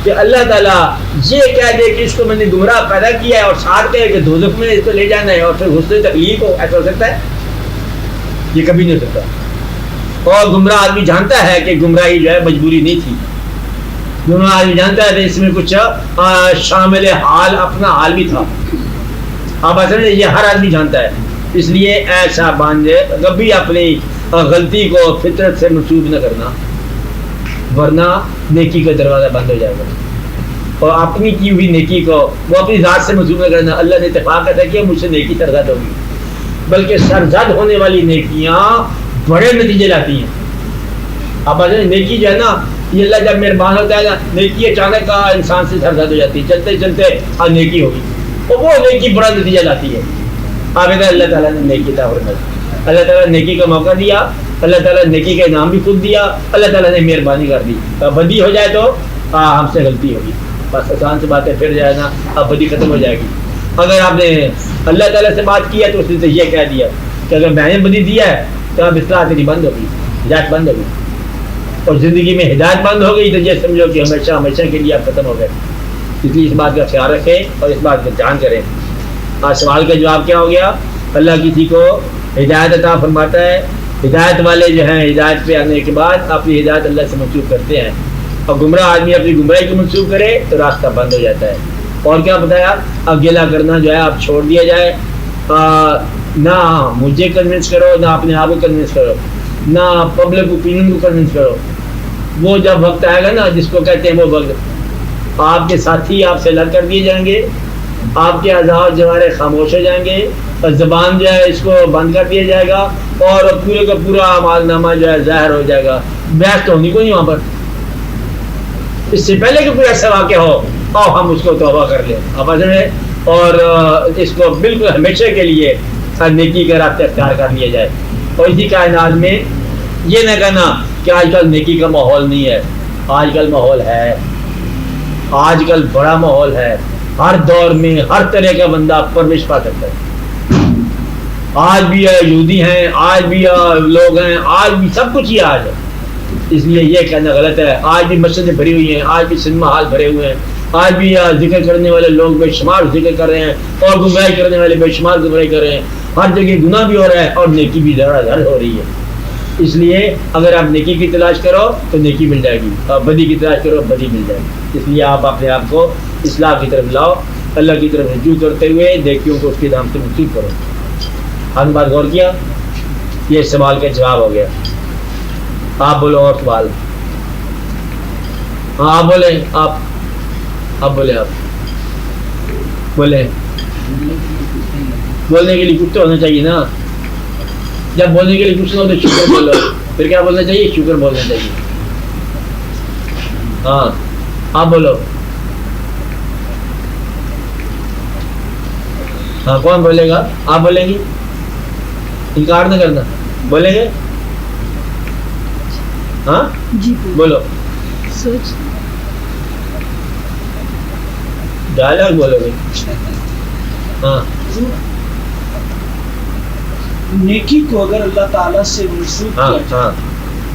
کہ اللہ تعالیٰ یہ کہہ دے کہ اس کو میں نے گمراہ پیدا کیا ہے اور ساتھ کہے کہ دوزخ میں اس کو لے جانا ہے، اور پھر حسن تکلیف ہو. ایسا ہو سکتا ہے؟ یہ کبھی نہیں ہو سکتا. اور گمراہ آدمی جانتا ہے کہ گمراہی جو ہے مجبوری نہیں تھی. گمراہ آدمی جانتا ہے کہ اس میں کچھ شامل حال اپنا حال بھی تھا. آپ اصل یہ ہر آدمی جانتا ہے. اس لیے ایسا باندھے کبھی اپنی غلطی کو فطرت سے منسوب نہ کرنا، ورنہ نیکی کا دروازہ بند ہو جائے گا. اور اپنی کی ہوئی نیکی کو وہ اپنی ذات سے منسوب نہ کرنا. اللہ نے اتفاق ایسا کیا مجھ سے نیکی سرزد ہوگی، بلکہ سرزد ہونے والی نیکیاں بڑے نتیجے لاتی ہیں. اب نیکی جو ہے نا یہ اللہ جب مہربان ہوتا ہے نا، نیکی اچانک انسان سے سرزد ہو جاتی ہے، چلتے چلتے نیکی ہوگی، اور وہ نیکی بڑا نتیجہ لاتی ہے. آپ اللہ تعالیٰ نے نیکی عطا فرمائی، اللہ تعالیٰ نے نیکی کا موقع دیا، اللہ تعالیٰ نے نیکی کا انعام بھی خود دیا، اللہ تعالیٰ نے مہربانی کر دی. بدی ہو جائے تو ہم سے غلطی ہوگی، بس آسان سے بات ہے، پھر جائے نا اب بدی ختم ہو جائے گی. اگر آپ نے اللہ تعالیٰ سے بات کیا تو اس نے تو یہ کہہ دیا کہ اگر میں نے بدی دیا ہے تو اب اصلاح تیری بند ہوگی، ہدایت بند ہوگی، اور زندگی میں ہدایت بند ہو گئی تو یہ سمجھو کہ ہمیشہ ہمیشہ کے لیے آپ ختم ہو گئے. اس لیے اس بات کا خیال رکھیں اور اس بات کا جان کریں. آج سوال کا جواب کیا ہو گیا؟ اللہ کسی کو ہدایت عطا فرماتا ہے. ہدایت والے جو ہیں ہدایت پہ آنے کے بعد اپنی ہدایت اللہ سے منسوب کرتے ہیں، اور گمراہ آدمی اپنی گمراہی کو منسوب کرے تو راستہ بند ہو جاتا ہے. اور کیا بتایا؟ اب گلا کرنا جو ہے آپ چھوڑ دیا جائے. نہ مجھے کنونس کرو، نہ اپنے آپ کو کنونس کرو. نہ پبلک اوپینین کو کنونس کرو. وہ جب وقت آئے گا نا جس کو کہتے ہیں وہ وقت، آپ کے ساتھی آپ سے الگ کر دیے جائیں گے، آپ کے اعضاء و جوارح خاموش ہو جائیں گے، اور زبان جو ہے اس کو بند کر دیا جائے گا، اور پورے کا پورا اعمال نامہ جو ہے ظاہر ہو جائے گا. بحث تو ہونی کو نہیں وہاں پر. اس سے پہلے کہ کوئی ایسا واقعہ ہو آؤ ہم اس کو توبہ کر لیں آپ سمجھے، اور اس کو بالکل ہمیشہ کے لیے نیکی کا راستہ اختیار کر لیا جائے. اور اسی کائنات میں یہ نہ کہنا کہ آج کل نیکی کا ماحول نہیں ہے. آج کل ماحول ہے، آج کل بڑا ماحول ہے. ہر دور میں ہر طرح کا بندہ پرورش پا سکتا ہے. آج بھی یہودی ہیں، آج بھی لوگ ہیں، آج بھی سب کچھ ہی آج ہے. اس لیے یہ کہنا غلط ہے. آج بھی مسجدیں بھری ہوئی ہیں، آج بھی سنیما ہال بھرے ہوئے ہیں، آج بھی ذکر کرنے والے لوگ بے شمار ذکر کر رہے ہیں، اور گمراہی کرنے والے بے شمار گمراہی کر رہے ہیں. ہر جگہ گناہ بھی ہو رہا ہے اور نیکی بھی دھڑا دھڑ ہو رہی ہے. اس لیے اگر آپ نیکی کی تلاش کرو تو نیکی مل جائے گی، اور بدی کی تلاش کرو بدی مل جائے گی. اس لیے آپ اپنے آپ کو اصلاح کی طرف لاؤ، اللہ کی طرف رجوع کرتے ہوئے نیکیوں کو اس کے دام سے منسوخ کرو. ہم نے بات غور کیا، یہ سوال کا جواب ہو گیا. آپ بولو اور سوال. ہاں آپ بولیں، آپ بولیں، آپ بولیں. بولنے کے لیے کچھ تو ہونا چاہیے نا. جب بولنے کے لیے کچھ نہ ہو تو شکر بولو. پھر کیا بولنا چاہیے؟ شکر بولنا چاہیے. ہاں آپ بولو. ہاں کون بولے گا؟ آپ بولیں گی؟ انکار نہ کرنا. بولیں گے؟ ہاں جی بولو. سوچ ڈائلاگ بولو گے. ہاں نیکی کو اگر اللہ تعالیٰ سے منسوخ ہاں کیا جائے ہاں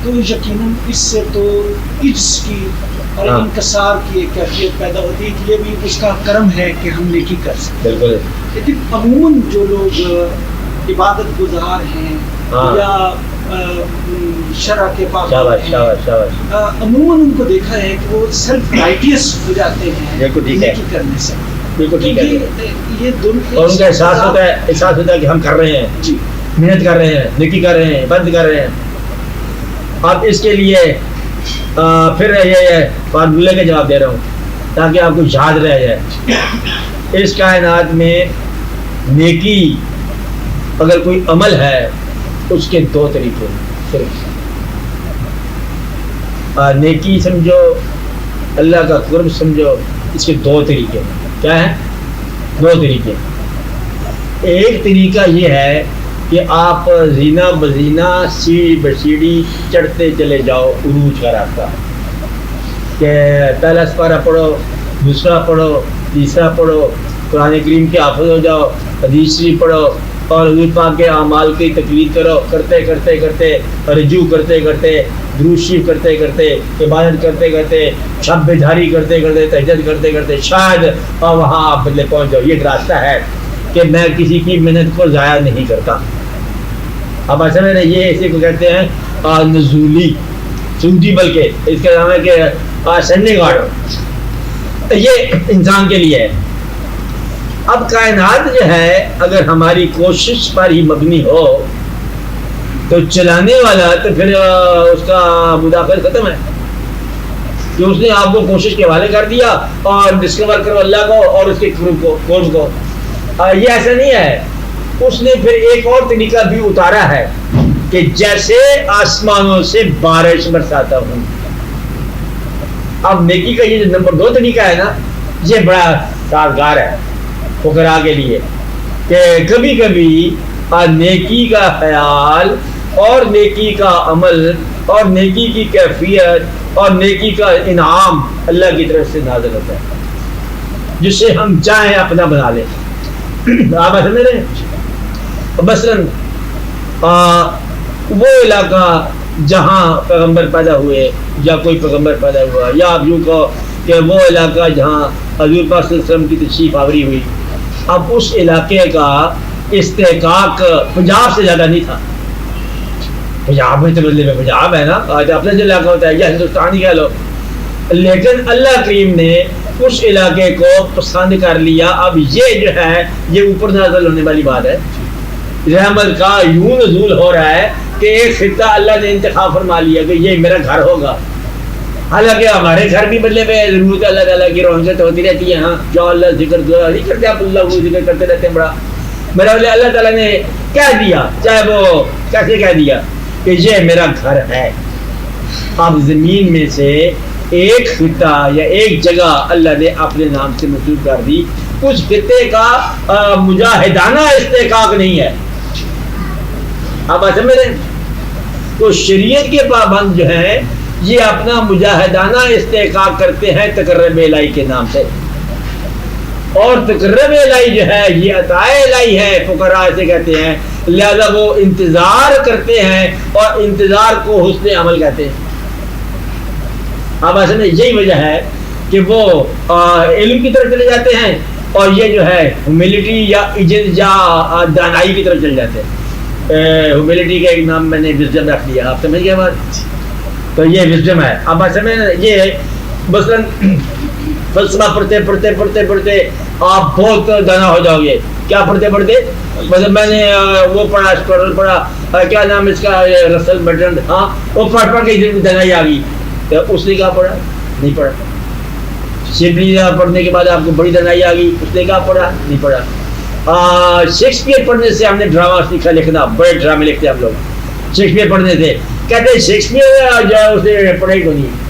تو یقیناً اس سے تو عجز کی اور ہاں. انکسار کی ایک کیفیت پیدا ہوتی ہے کہ یہ بھی اس کا کرم ہے کہ ہم نیکی کر سکتے. بالکل. لیکن عموماً جو لوگ عبادت گزار ہیں ہاں. یا شرع کے شاباش پابند شاباش شاباش. ہیں، عموماً ان کو دیکھا ہے کہ وہ سیلف رائٹیس ہو جاتے ہیں بالکل ٹھیک ہے. نیکی کرنے سے. بالکل ٹھیک ہے. یہ دونوں اور ان کا احساس ہوتا ہے، احساس ہوتا ہے کہ ہم کر رہے ہیں، جی محنت کر رہے ہیں، نیکی کر رہے ہیں، بند کر رہے ہیں. اب اس کے لیے پھر یہ فارمولے کا جواب دے رہا ہوں تاکہ آپ کو یاد رہ جائے. اس کائنات میں نیکی اگر کوئی عمل ہے اس کے دو طریقے صرف. نیکی سمجھو، اللہ کا قرب سمجھو، اس کے دو طریقے. کیا ہے؟ دو طریقے. ایک طریقہ یہ ہے کہ آپ زینہ بزینہ سیڑھی بسیڑھی چڑھتے چلے جاؤ عروج کا راستہ، کہ پہلا سپارہ پڑھو، دوسرا پڑھو، تیسرا پڑھو، قرآن کریم کے حافظ ہو جاؤ، حدیث شریف پڑھو، اور حضور پاک کے اعمال کی تقلید کرو، کرتے کرتے کرتے رجوع کرتے کرتے درود شریف کرتے کرتے عبادت کرتے کرتے شب بیداری کرتے کرتے تہجد کرتے کرتے شاید اور وہاں آپ بدلے پہنچ جاؤ. یہ راستہ ہے کہ میں کسی کی محنت کو ضائع نہیں کرتا. اب ایسا میں یہ اسی کو کہتے ہیں نزولی سودی، بلکہ اس کا نام ہے کہ سینڈنگ آرڈر. یہ انسان کے لیے ہے. اب کائنات جو ہے اگر ہماری کوشش پر ہی مبنی ہو تو چلانے والا تو پھر اس کا مداخلت ختم ہے کہ اس نے آپ کو کوشش کے حوالے کر دیا اور ڈسکور کرو اللہ کو اور اس کے کورس کو. یہ ایسا نہیں ہے. اس نے پھر ایک اور طریقہ بھی اتارا ہے کہ جیسے آسمانوں سے بارش برساتا ہوں. اب نیکی کا یہ جو نمبر 2 طریقہ ہے نا، یہ بڑا سازگار ہے فقراء کے لیے کہ کبھی کبھی نیکی کا خیال اور نیکی کا عمل اور نیکی کی کیفیت اور نیکی کا انعام اللہ کی طرف سے نازل ہوتا ہے جسے ہم چاہیں اپنا بنا لیں. آپ سمجھ رہے ہیں؟ مثلاً وہ علاقہ جہاں پیغمبر پیدا ہوئے یا کوئی پیغمبر پیدا ہوا، یا آپ یوں کہو کہ وہ علاقہ جہاں حضور پاک صلی اللہ علیہ وسلم کی تشریف آوری ہوئی. اب اس علاقے کا استحقاق پنجاب سے زیادہ نہیں تھا. پنجاب میں تو مطلب پنجاب ہے نا، اپنا جو علاقہ ہوتا ہے یا ہندوستان ہی کہہ لو، لیکن اللہ کریم نے اس علاقے کو پسند کر لیا. اب یہ جو ہے یہ اوپر نازل ہونے والی بات ہے. رحمت کا یوں نزول ہو رہا ہے کہ ایک خطہ اللہ نے انتخاب فرما لیا کہ یہ میرا گھر ہوگا. حالانکہ ہمارے گھر بھی بدلے میں ضرورت اللہ تعالیٰ کی رحمت ہوتی رہتی ہے. ہاں جو اللہ ذکر دعا نہیں کرتے آپ اللہ کو ذکر کرتے رہتے ہیں بڑا. میرا اللہ تعالیٰ نے کہہ دیا, چاہے وہ کیسے کہہ دیا کہ یہ میرا گھر ہے. اب زمین میں سے ایک خطہ یا ایک جگہ اللہ نے اپنے نام سے منسوب کر دی. اس خطے کا مجاہدانہ استحقاق نہیں ہے. اب ایسے میرے تو شریعت کے پابند جو ہیں یہ اپنا مجاہدانہ استحقاق کرتے ہیں تقرب الہی کے نام سے. اور تقرب الہی جو ہے یہ عطا الہی ہے, فقراء سے کہتے ہیں. لہذا وہ انتظار کرتے ہیں اور انتظار کو حسن عمل کہتے ہیں. اب اصل میں یہی وجہ ہے کہ وہ علم کی طرف چلے جاتے ہیں اور یہ جو ہے ہیوملٹی یا عجز یا دانائی کی طرف چلے جاتے ہیں. ہیوملٹی کا ایک نام میں نے وزڈم رکھ دیا, آپ سمجھ گئے بات. تو یہ وزڈم ہے. اب اصل میں یہ مثلاً فلسفہ پڑھتے پڑھتے پڑھتے پڑھتے آپ بہت دانا ہو جاؤ گے. کیا پڑھتے پڑھتے مطلب میں نے وہ پڑھا اسٹورل پڑھا, کیا نام اس کا, رسل برٹرنڈ. ہاں وہ پڑھ پڑھ کے دنائی آ گئی. تو اس نے کیا پڑھا, نہیں پڑھا. شیکسپیئر پڑھنے کے بعد آپ کو بڑی دنائی آ گئی, اس نے کیا پڑھا, نہیں پڑھا. شیکسپیئر پڑھنے سے ہم نے ڈرامہ سیکھا لکھنا, بڑے ڈرامے لکھتے ہیں ہم لوگ. شیکسپیئر پڑھنے سے کہتے ہیں شیکسپیئر جو ہے اسے پڑھائی کو نہیں.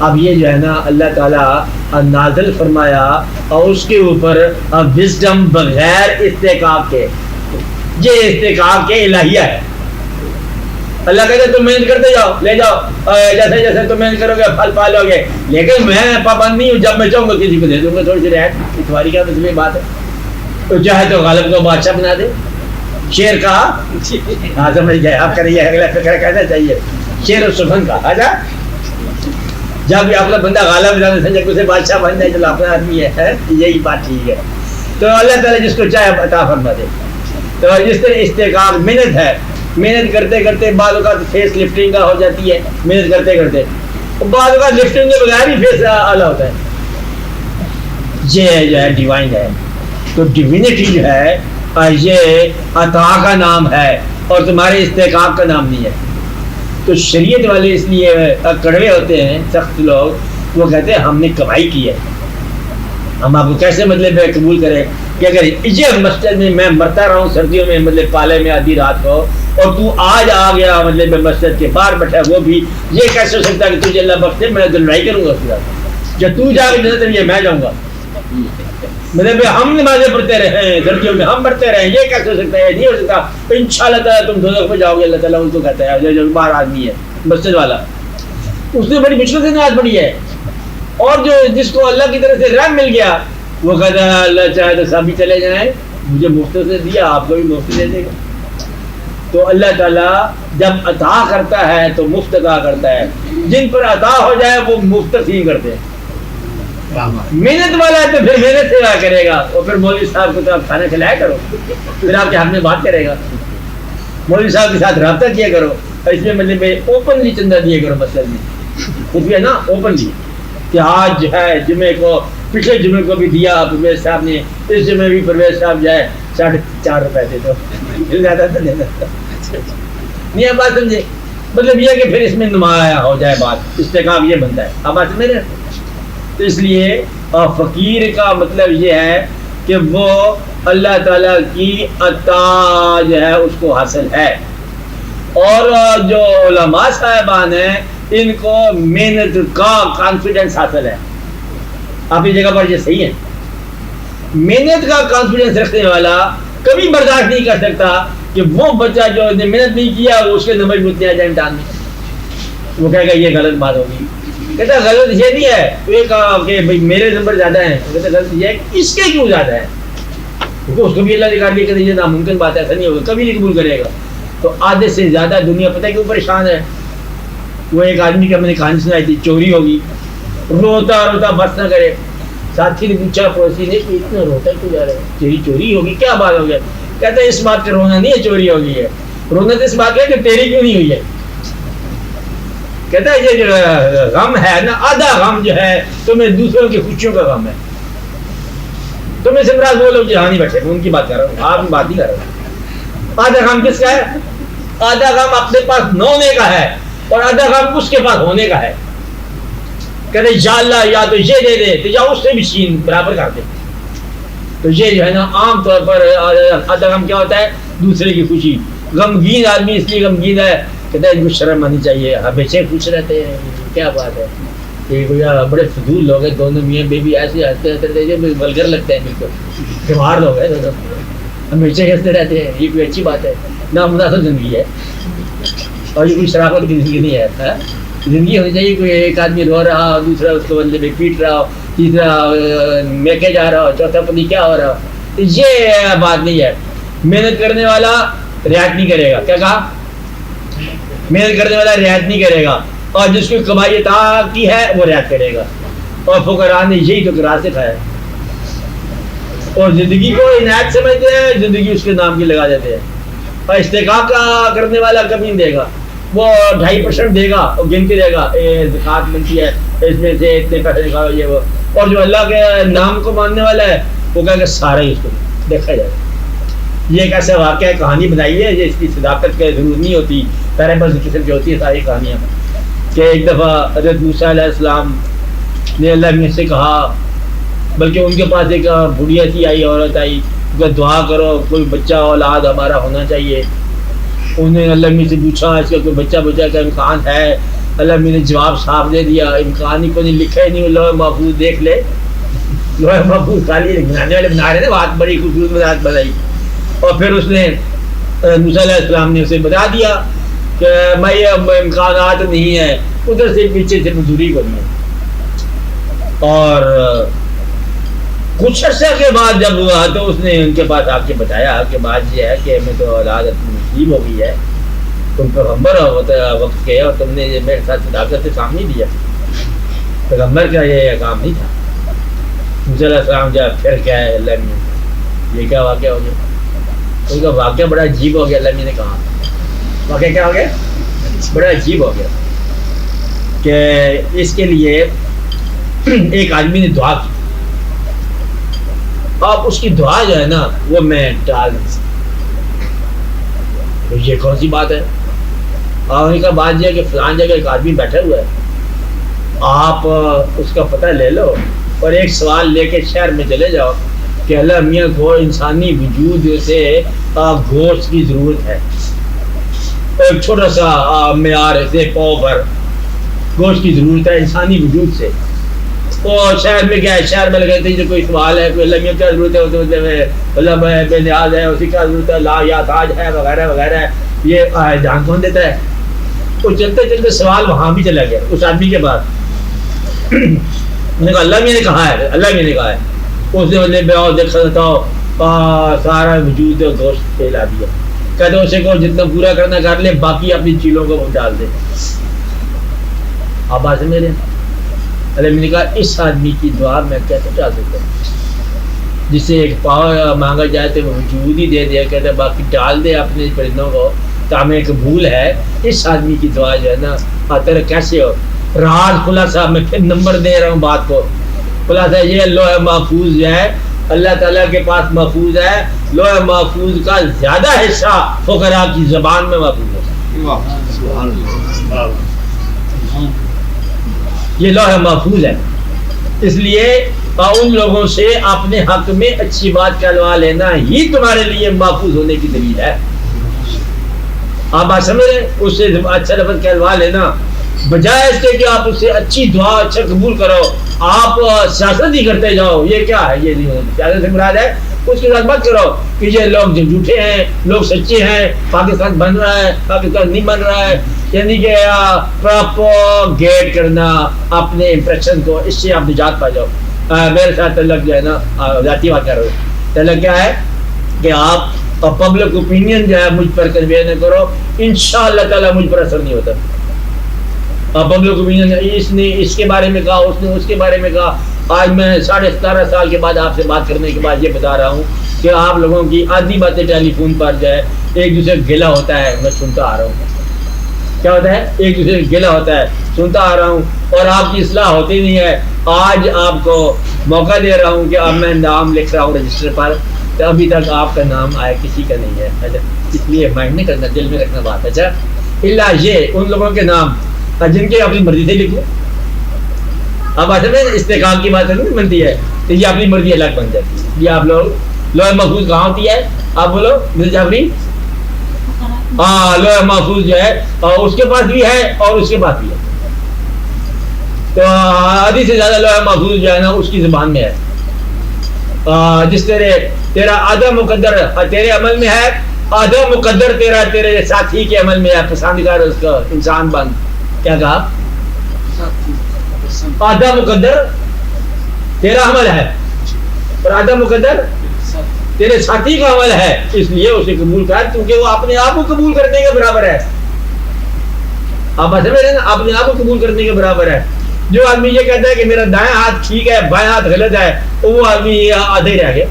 اب یہ جو ہے نا اللہ تعالیٰ نازل فرمایا اور اس کے اوپر وزڈم بغیر استحقاق کے, یہ استحقاق کے الہیہ ہے. اللہ کہتے ہیں تم محنت کرتے جاؤ, لے جاؤ, جیسے جیسے تم محنت کرو گے پھل پالو گے. لیکن میں پابند نہیں ہوں, جب میں چاہوں گا کسی کو دے دوں گا تھوڑی سی رعایت. تمہاری کیا مسئلہ بات ہے. تو چاہے تو غالب کو بادشاہ بنا دے. شیر کہا, ہاں سمجھ گئے آپ, کریے اگلا فکر کہنا چاہیے. شیر و سخن کا آجا, جب بھی آپ کا بندہ غالب جانے سمجھے اسے بادشاہ بن جائے, چلو اپنا آدمی ہے, یہی بات ٹھیک ہے. تو اللہ تعالیٰ جس کو چاہے عطا فرما دے. تو جس طرح استحقاق محنت ہے, محنت کرتے کرتے بعض اوقات فیس لفٹنگ کا ہو جاتی ہے. محنت کرتے کرتے بعض اوقات لفٹنگ کے بغیر ہی فیس اعلیٰ ہوتا ہے. یہ جو ہے ڈیوائن ہے. تو ڈیوینٹی جو ہے یہ عطا کا نام ہے اور تمہارے استحقاق کا نام نہیں ہے. تو شریعت والے اس لیے کڑوے ہوتے ہیں, سخت لوگ. وہ کہتے ہیں ہم نے کمائی کی ہے, ہم آپ کو کیسے مطلب قبول کریں کہ اگر یہ مسجد میں میں مرتا رہا ہوں سردیوں میں مطلب پالے میں آدھی رات کو, اور تو آج آ گیا مطلب مسجد کے باہر بیٹھا, وہ بھی یہ کیسے ہو سکتا ہے کہ تجھے اللہ بخشے, میں تو لڑائی کروں گا اس کے ساتھ. جب تو جا کے جنت میں میں جاؤں گا, مطلب ہم نمازیں پڑھتے رہے سردیوں میں, ہم پڑھتے رہے, یہ کیسے ہو سکتا ہے, نہیں ہو سکتا. انشاءاللہ تعالیٰ تم دوزخ میں جاؤ گے. اللہ تعالیٰ ان کو کہتا ہے جو باہر آدمی ہے مسجد والا, اس نے بڑی مشکل سے نماز پڑھی ہے. اور جو جس کو اللہ کی طرف سے رحم مل گیا وہ کہتا ہے اللہ چاہے تو سبھی چلے جائیں, مجھے مفت سے دیا, آپ کو بھی مفت دے دے گا. تو اللہ تعالیٰ جب عطا کرتا ہے تو مفت عطا کرتا ہے. جن پر عطا ہو جائے وہ مفت تقسیم کرتے ہیں. محنت والا ہے تو پھر محنت سے کرے گا, اور پھر مولوی صاحب کو تو آپ کھانا کھلایا کرو, پھر آپ کے ہاتھ میں بات کرے گا. مولوی صاحب کے ساتھ رابطہ کیا کرو, اور اس میں مطلب اوپنلی چندہ دیا کرو. مسجد میں خود بھی ہے نا اوپنلی, کہ آج جو ہے جمعے کو, پچھلے جمعے کو بھی دیا پرویز صاحب نے, اس جمعے بھی پرویز صاحب جو ہے 4.5 روپے دے دو, زیادہ تو نہیں. آپ بات سمجھے, مطلب یہ کہ پھر اس میں نمایاں ہو جائے بات, استحقاق یہ بنتا ہے. اب بات سمجھ رہے. تو اس لیے فقیر کا مطلب یہ ہے کہ وہ اللہ تعالیٰ کی عطا جو ہے اس کو حاصل ہے. اور جو علماء صاحبان ہیں ان کو محنت کا کانفیڈنس حاصل ہے. اپنی جگہ پر یہ صحیح ہے. محنت کا کانفیڈنس رکھنے والا کبھی برداشت نہیں کر سکتا کہ وہ بچہ جو نے محنت نہیں کیا اس کے نمبر اتنے آ جائے امتحان میں. وہ کہے گا یہ غلط بات ہوگی. کہتا غلط یہ نہیں ہے, تو یہ کہا کہ بھائی میرے نمبر زیادہ ہیں, کہتا غلط یہ ہے اس کے کیوں زیادہ ہے, کیونکہ اس کو بھی اللہ نکال دیا کہ یہ ناممکن بات ہے, ایسا نہیں ہوگا, کبھی نہیں قبول کرے گا. تو آدھے سے زیادہ دنیا پتہ کیوں پریشان ہے. وہ ایک آدمی کا میں نے کہانی سنائی تھی, چوری ہوگی, روتا روتا بس نہ کرے. ساتھی نے پوچھا پڑوسی نے کہ اتنا روتا کیوں جا رہا ہے, چوری ہوگی, کیا بات ہو گیا. کہتا ہے اس بات کا رونا نہیں ہے چوری ہوگی ہے, رونا تو اس بات کا ہے کہ تیری کیوں نہیں ہوئی ہے. کہتا ہے یہ جو غم ہے نا, آدھا غم جو ہے تمہیں دوسروں کی خوشیوں کا غم ہے. تمہیں سمراج وہ لوگ جہاں نہیں بیٹھے, ان کی بات کر رہا ہوں, آپ کی بات نہیں کر رہا ہوں. آدھا کام کس کا ہے؟ آدھا کام اپنے پاس نہ ہونے کا ہے اور آدھا کام اس کے پاس ہونے کا ہے. کہتے یا اللہ یا تو یہ دے دے تو یا اس سے بھی چین برابر کر دے. تو یہ جو ہے نا عام طور پر آدھا کام کیا ہوتا ہے؟ دوسرے کی خوشی. غمگین آدمی اس لیے غمگین ہے کہتا ہے ان کو شرم آنی چاہیے. ہمیشہ خوش رہتے ہیں, کیا بات ہے. یہ بڑے فضول لوگ ہیں دونوں, میاں بیوی ایسے ہنستے رہتے ہیں, ولگر لگتے ہیں, بالکل بیمار لوگ ہیں دونوں, ہمیشہ ہنستے رہتے ہیں. یہ کوئی اچھی بات ہے؟ نامناسب زندگی ہے اور یہ کوئی شرافت کی زندگی نہیں ہے. زندگی ہونی چاہیے کوئی ایک آدمی رو رہا ہو, دوسرا اس کو بندے پہ پیٹ رہا ہو, تیسرا میکے جا رہا ہو, چوتھا پتی کیا ہو رہا ہو. یہ بات نہیں ہے. محنت کرنے والا رعایت نہیں کرے گا. کیا کہا؟ محنت کرنے والا رعایت نہیں کرے گا اور جس کی کمائی عطا کی ہے وہ رعایت کرے گا. اور فقراء نے یہی تو راہ سکھایا ہے اور زندگی کو عنایت سمجھتے ہیں, زندگی اس کے نام کی لگا دیتے ہیں. اور استحقاق کا کرنے والا کبھی نہیں دے گا. وہ 2.5% دے گا اور گنتی رہے گا, زکوٰۃ بنتی ہے اس میں سے اتنے پیسے نکالو یہ وہ. اور جو اللہ کے نام کو ماننے والا ہے وہ کہے گا سارا ہی اس کو دیکھا جائے. یہ ایک ایسا واقعہ کہانی بنائی ہے اس کی صداقت کی ضرورت نہیں ہوتی, پیرابل قسم کی ہوتی ہے ساری کہانیاں. کہ ایک دفعہ حضرت موسیٰ علیہ السلام نے اللہ میں سے کہا, بلکہ ان کے پاس ایک بڑھیا سی آئی, عورت آئی, کہ دعا کرو کوئی بچہ اولاد ہمارا ہونا چاہیے. انہوں نے اللہ میں سے پوچھا اس کا کوئی بچہ کا امکان ہے؟ اللہ میں نے جواب صاف دے دیا, امکان ہی کو نہیں لکھا ہی نہیں, لوح محفوظ دیکھ لے. لوح محفوظ خالی بنانے والے بنا رہے تھے, بات بڑی خوبصورت وضاحت بنائی. اور پھر اس نے موسیٰ علیہ السلام نے اسے بتا دیا کہ میں یہ امکانات نہیں ہے, ادھر سے پیچھے سے مزدوری کرنی ہے. اور کچھ عرصہ کے بعد جب ہوا تو اس نے ان کے پاس آ کے بتایا کہ بات یہ ہے کہ میں تو اولاد اپنی نصیب ہو گئی ہے, تم پیغمبر ہو وقت کے اور تم نے میرے ساتھ صداقت سے کام نہیں دیا. پیغمبر کا یہ کام نہیں تھا. موسیٰ علیہ السلام جب پھر کیا ہے اللہ نے یہ کیا واقعہ ہو گیا, ان کا واقعہ بڑا عجیب ہو گیا. اللہ نے کہا واقعہ کیا ہو گیا, بڑا عجیب ہو گیا کہ اس کے لیے ایک آدمی نے دعا کی. اب اس کی دعا جو ہے نا وہ میں ٹال نہیں سکتا. یہ کون سی بات ہے؟ اور ان کا بات یہ ہے کہ فلان جگہ ایک آدمی بیٹھا ہوا ہے, آپ اس کا پتہ لے لو اور ایک سوال لے کے شہر میں چلے جاؤ کہ اللہ میاں کو انسانی وجود سے گوشت کی ضرورت ہے, ایک چھوٹا سا معیار سے پاؤ پر گوشت کی ضرورت ہے انسانی وجود سے. وہ شہر میں کیا ہے, شہر میں لگے تھے کوئی سوال ہے, کوئی اللہ میاں کیا ضرورت ہے, اللہ بے نیاز ہے, اسی کیا ضرورت ہے, لا یا تاج ہے وغیرہ وغیرہ. یہ جان کون دیتا ہے؟ وہ چلتے چلتے سوال وہاں بھی چلا گیا اس آدمی کے پاس. اللہ میاں نے کہا ہے, اللہ میاں نے کہا ہے. اس نے مجھے بیاؤ دیکھا تھا سارا وجود گوشت پھیلا دیا. کہتے اسے کو جتنا پورا کرنا کر لے, باقی اپنی چیلوں کو ڈال دے. آپ بات میرے اللہ میں نے کہا اس آدمی کی دعا میں کیسے ڈال سکتا ہوں, جس سے ایک پاؤ مانگا جائے تو وہ وجود ہی دے دیا, کہتے باقی ڈال دے اپنے پرندوں کو. تعمیر قبول ہے. اس آدمی کی دعا جو ہے نا تیرا کیسے ہو. راز خلاصہ میں پھر نمبر دے رہا ہوں بات کو. خلاصہ یہ لوح محفوظ جو ہے اللہ تعالیٰ کے پاس محفوظ ہے. لوح محفوظ کا زیادہ حصہ فقراء کی زبان میں محفوظ ہے. یہ لوح محفوظ ہے. اس لیے ان لوگوں سے اپنے حق میں اچھی بات کہلوا لینا ہی تمہارے لیے محفوظ ہونے کی دلیل ہے. آپ بات سمجھ رہے, اس سے اچھا لفظ کہلوا لینا بجائے اس کے کہ آپ اس سے اچھی دعا اچھا قبول کرو. آپ سیاست ہی کرتے جاؤ, یہ کیا ہے, یہ نہیں سیاست سے مراد ہے اس کے ساتھ مت کرو کہ یہ لوگ جو جھوٹے ہیں لوگ سچے ہیں, پاکستان بن رہا ہے پاکستان نہیں بن رہا ہے. یعنی کہ پروپیگیٹ کرنا اپنے امپریشن کو, اس سے آپ نجات پا جاؤ. میرے ساتھ تعلق جو ہے نا ذاتی واقعہ رہو. تعلق کیا ہے کہ آپ پبلک اوپینین جو ہے مجھ پر کنوے نہ کرو, انشاءاللہ تعالیٰ مجھ پر اثر نہیں ہوتا. پبلک اوپینین اس نے اس کے بارے میں کہا, اس نے اس کے بارے میں کہا. آج میں 17.5 سال کے بعد آپ سے بات کرنے کے بعد یہ بتا رہا ہوں کہ آپ لوگوں کی آدھی باتیں ٹیلی فون پر جو ہے ایک دوسرے کا گلا ہوتا ہے, میں سنتا آ رہا ہوں. کیا ہوتا ہے, ایک دوسرے کا گلا ہوتا ہے, سنتا آ رہا ہوں, اور آپ کی اصلاح ہوتی نہیں ہے. آج آپ کو موقع دے رہا ہوں کہ اب میں نام لکھ رہا ہوں رجسٹر پر, تو ابھی تک آپ کا نام آیا کسی کا نہیں ہے. اس لیے مائنڈ نہیں کرنا، دل میں رکھنا بات. اچھا اللہ یہ ان لوگوں کے نام جن کے اپنی مرضی سے لکھو. اب اصل میں استقامت کی بات نہیں بنتی ہے تو یہ اپنی مرضی الگ بن جاتی ہے. یہ آپ لوگ لوح محفوظ کہاں ہوتی ہے؟ آپ بولو مرزا جعفری. ہاں لوح محفوظ جو ہے اور اس کے پاس بھی ہے اور اس کے پاس بھی ہے. تو آدھی سے زیادہ لوح محفوظ جو ہے نا اس کی زبان میں ہے. جس تیرا آدھا مقدر تیرے عمل میں ہے، آدھا مقدر تیرے ساتھی کے عمل میں ہے. پسندگار اس کا انسان بن. کیا کہا؟ آدھا مقدر تیرا عمل ہے اور آدھا مقدر تیرے ساتھی کا عمل ہے. اس لیے اسے قبول کر کیونکہ وہ اپنے آپ کو قبول کرنے کے برابر ہے. آپ سمجھ رہے ہیں نا، اپنے آپ کو قبول کرنے کے برابر ہے. جو آدمی یہ کہتا ہے کہ میرا دائیں ہاتھ ٹھیک ہے بائیں ہاتھ غلط ہے تو وہ آدمی آدھے رہ گیا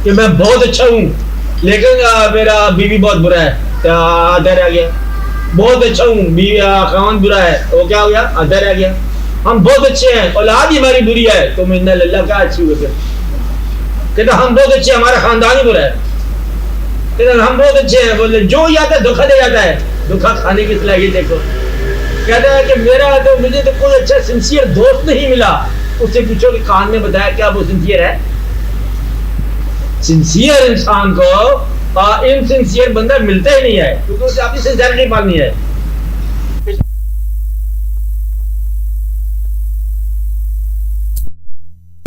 کہ میں بہت اچھا ہوں لیکن میرا بیوی بہت برا ہے، آدھا رہ گیا. بہت اچھا ہوں خاوند برا ہے، وہ کیا ہو گیا؟ آدھا رہ گیا. ہم بہت اچھے ہیں، اولاد ہی ہماری بری ہے تو انا للہ کا اچھی ہوئے. پھر کہتا ہم بہت اچھے ہیں، ہمارا خاندان ہی برا ہے. کہتا ہم بہت اچھے ہیں، بولے جو آتا ہے دھوکا دے جاتا ہے. دھوکا کھانے کی صلاحیت دیکھو. کہتا ہے کہ مجھے تو کوئی اچھا سنسیئر دوست نہیں ملا. اس سے پوچھو کہ کان نے بتایا کیا وہ سنسیئر ہے؟ سنسیئر انسان کو انسنسیئر بندہ ملتا ہی نہیں ہے کیونکہ اسے اپنی سنسیئرٹی پالنی ہے.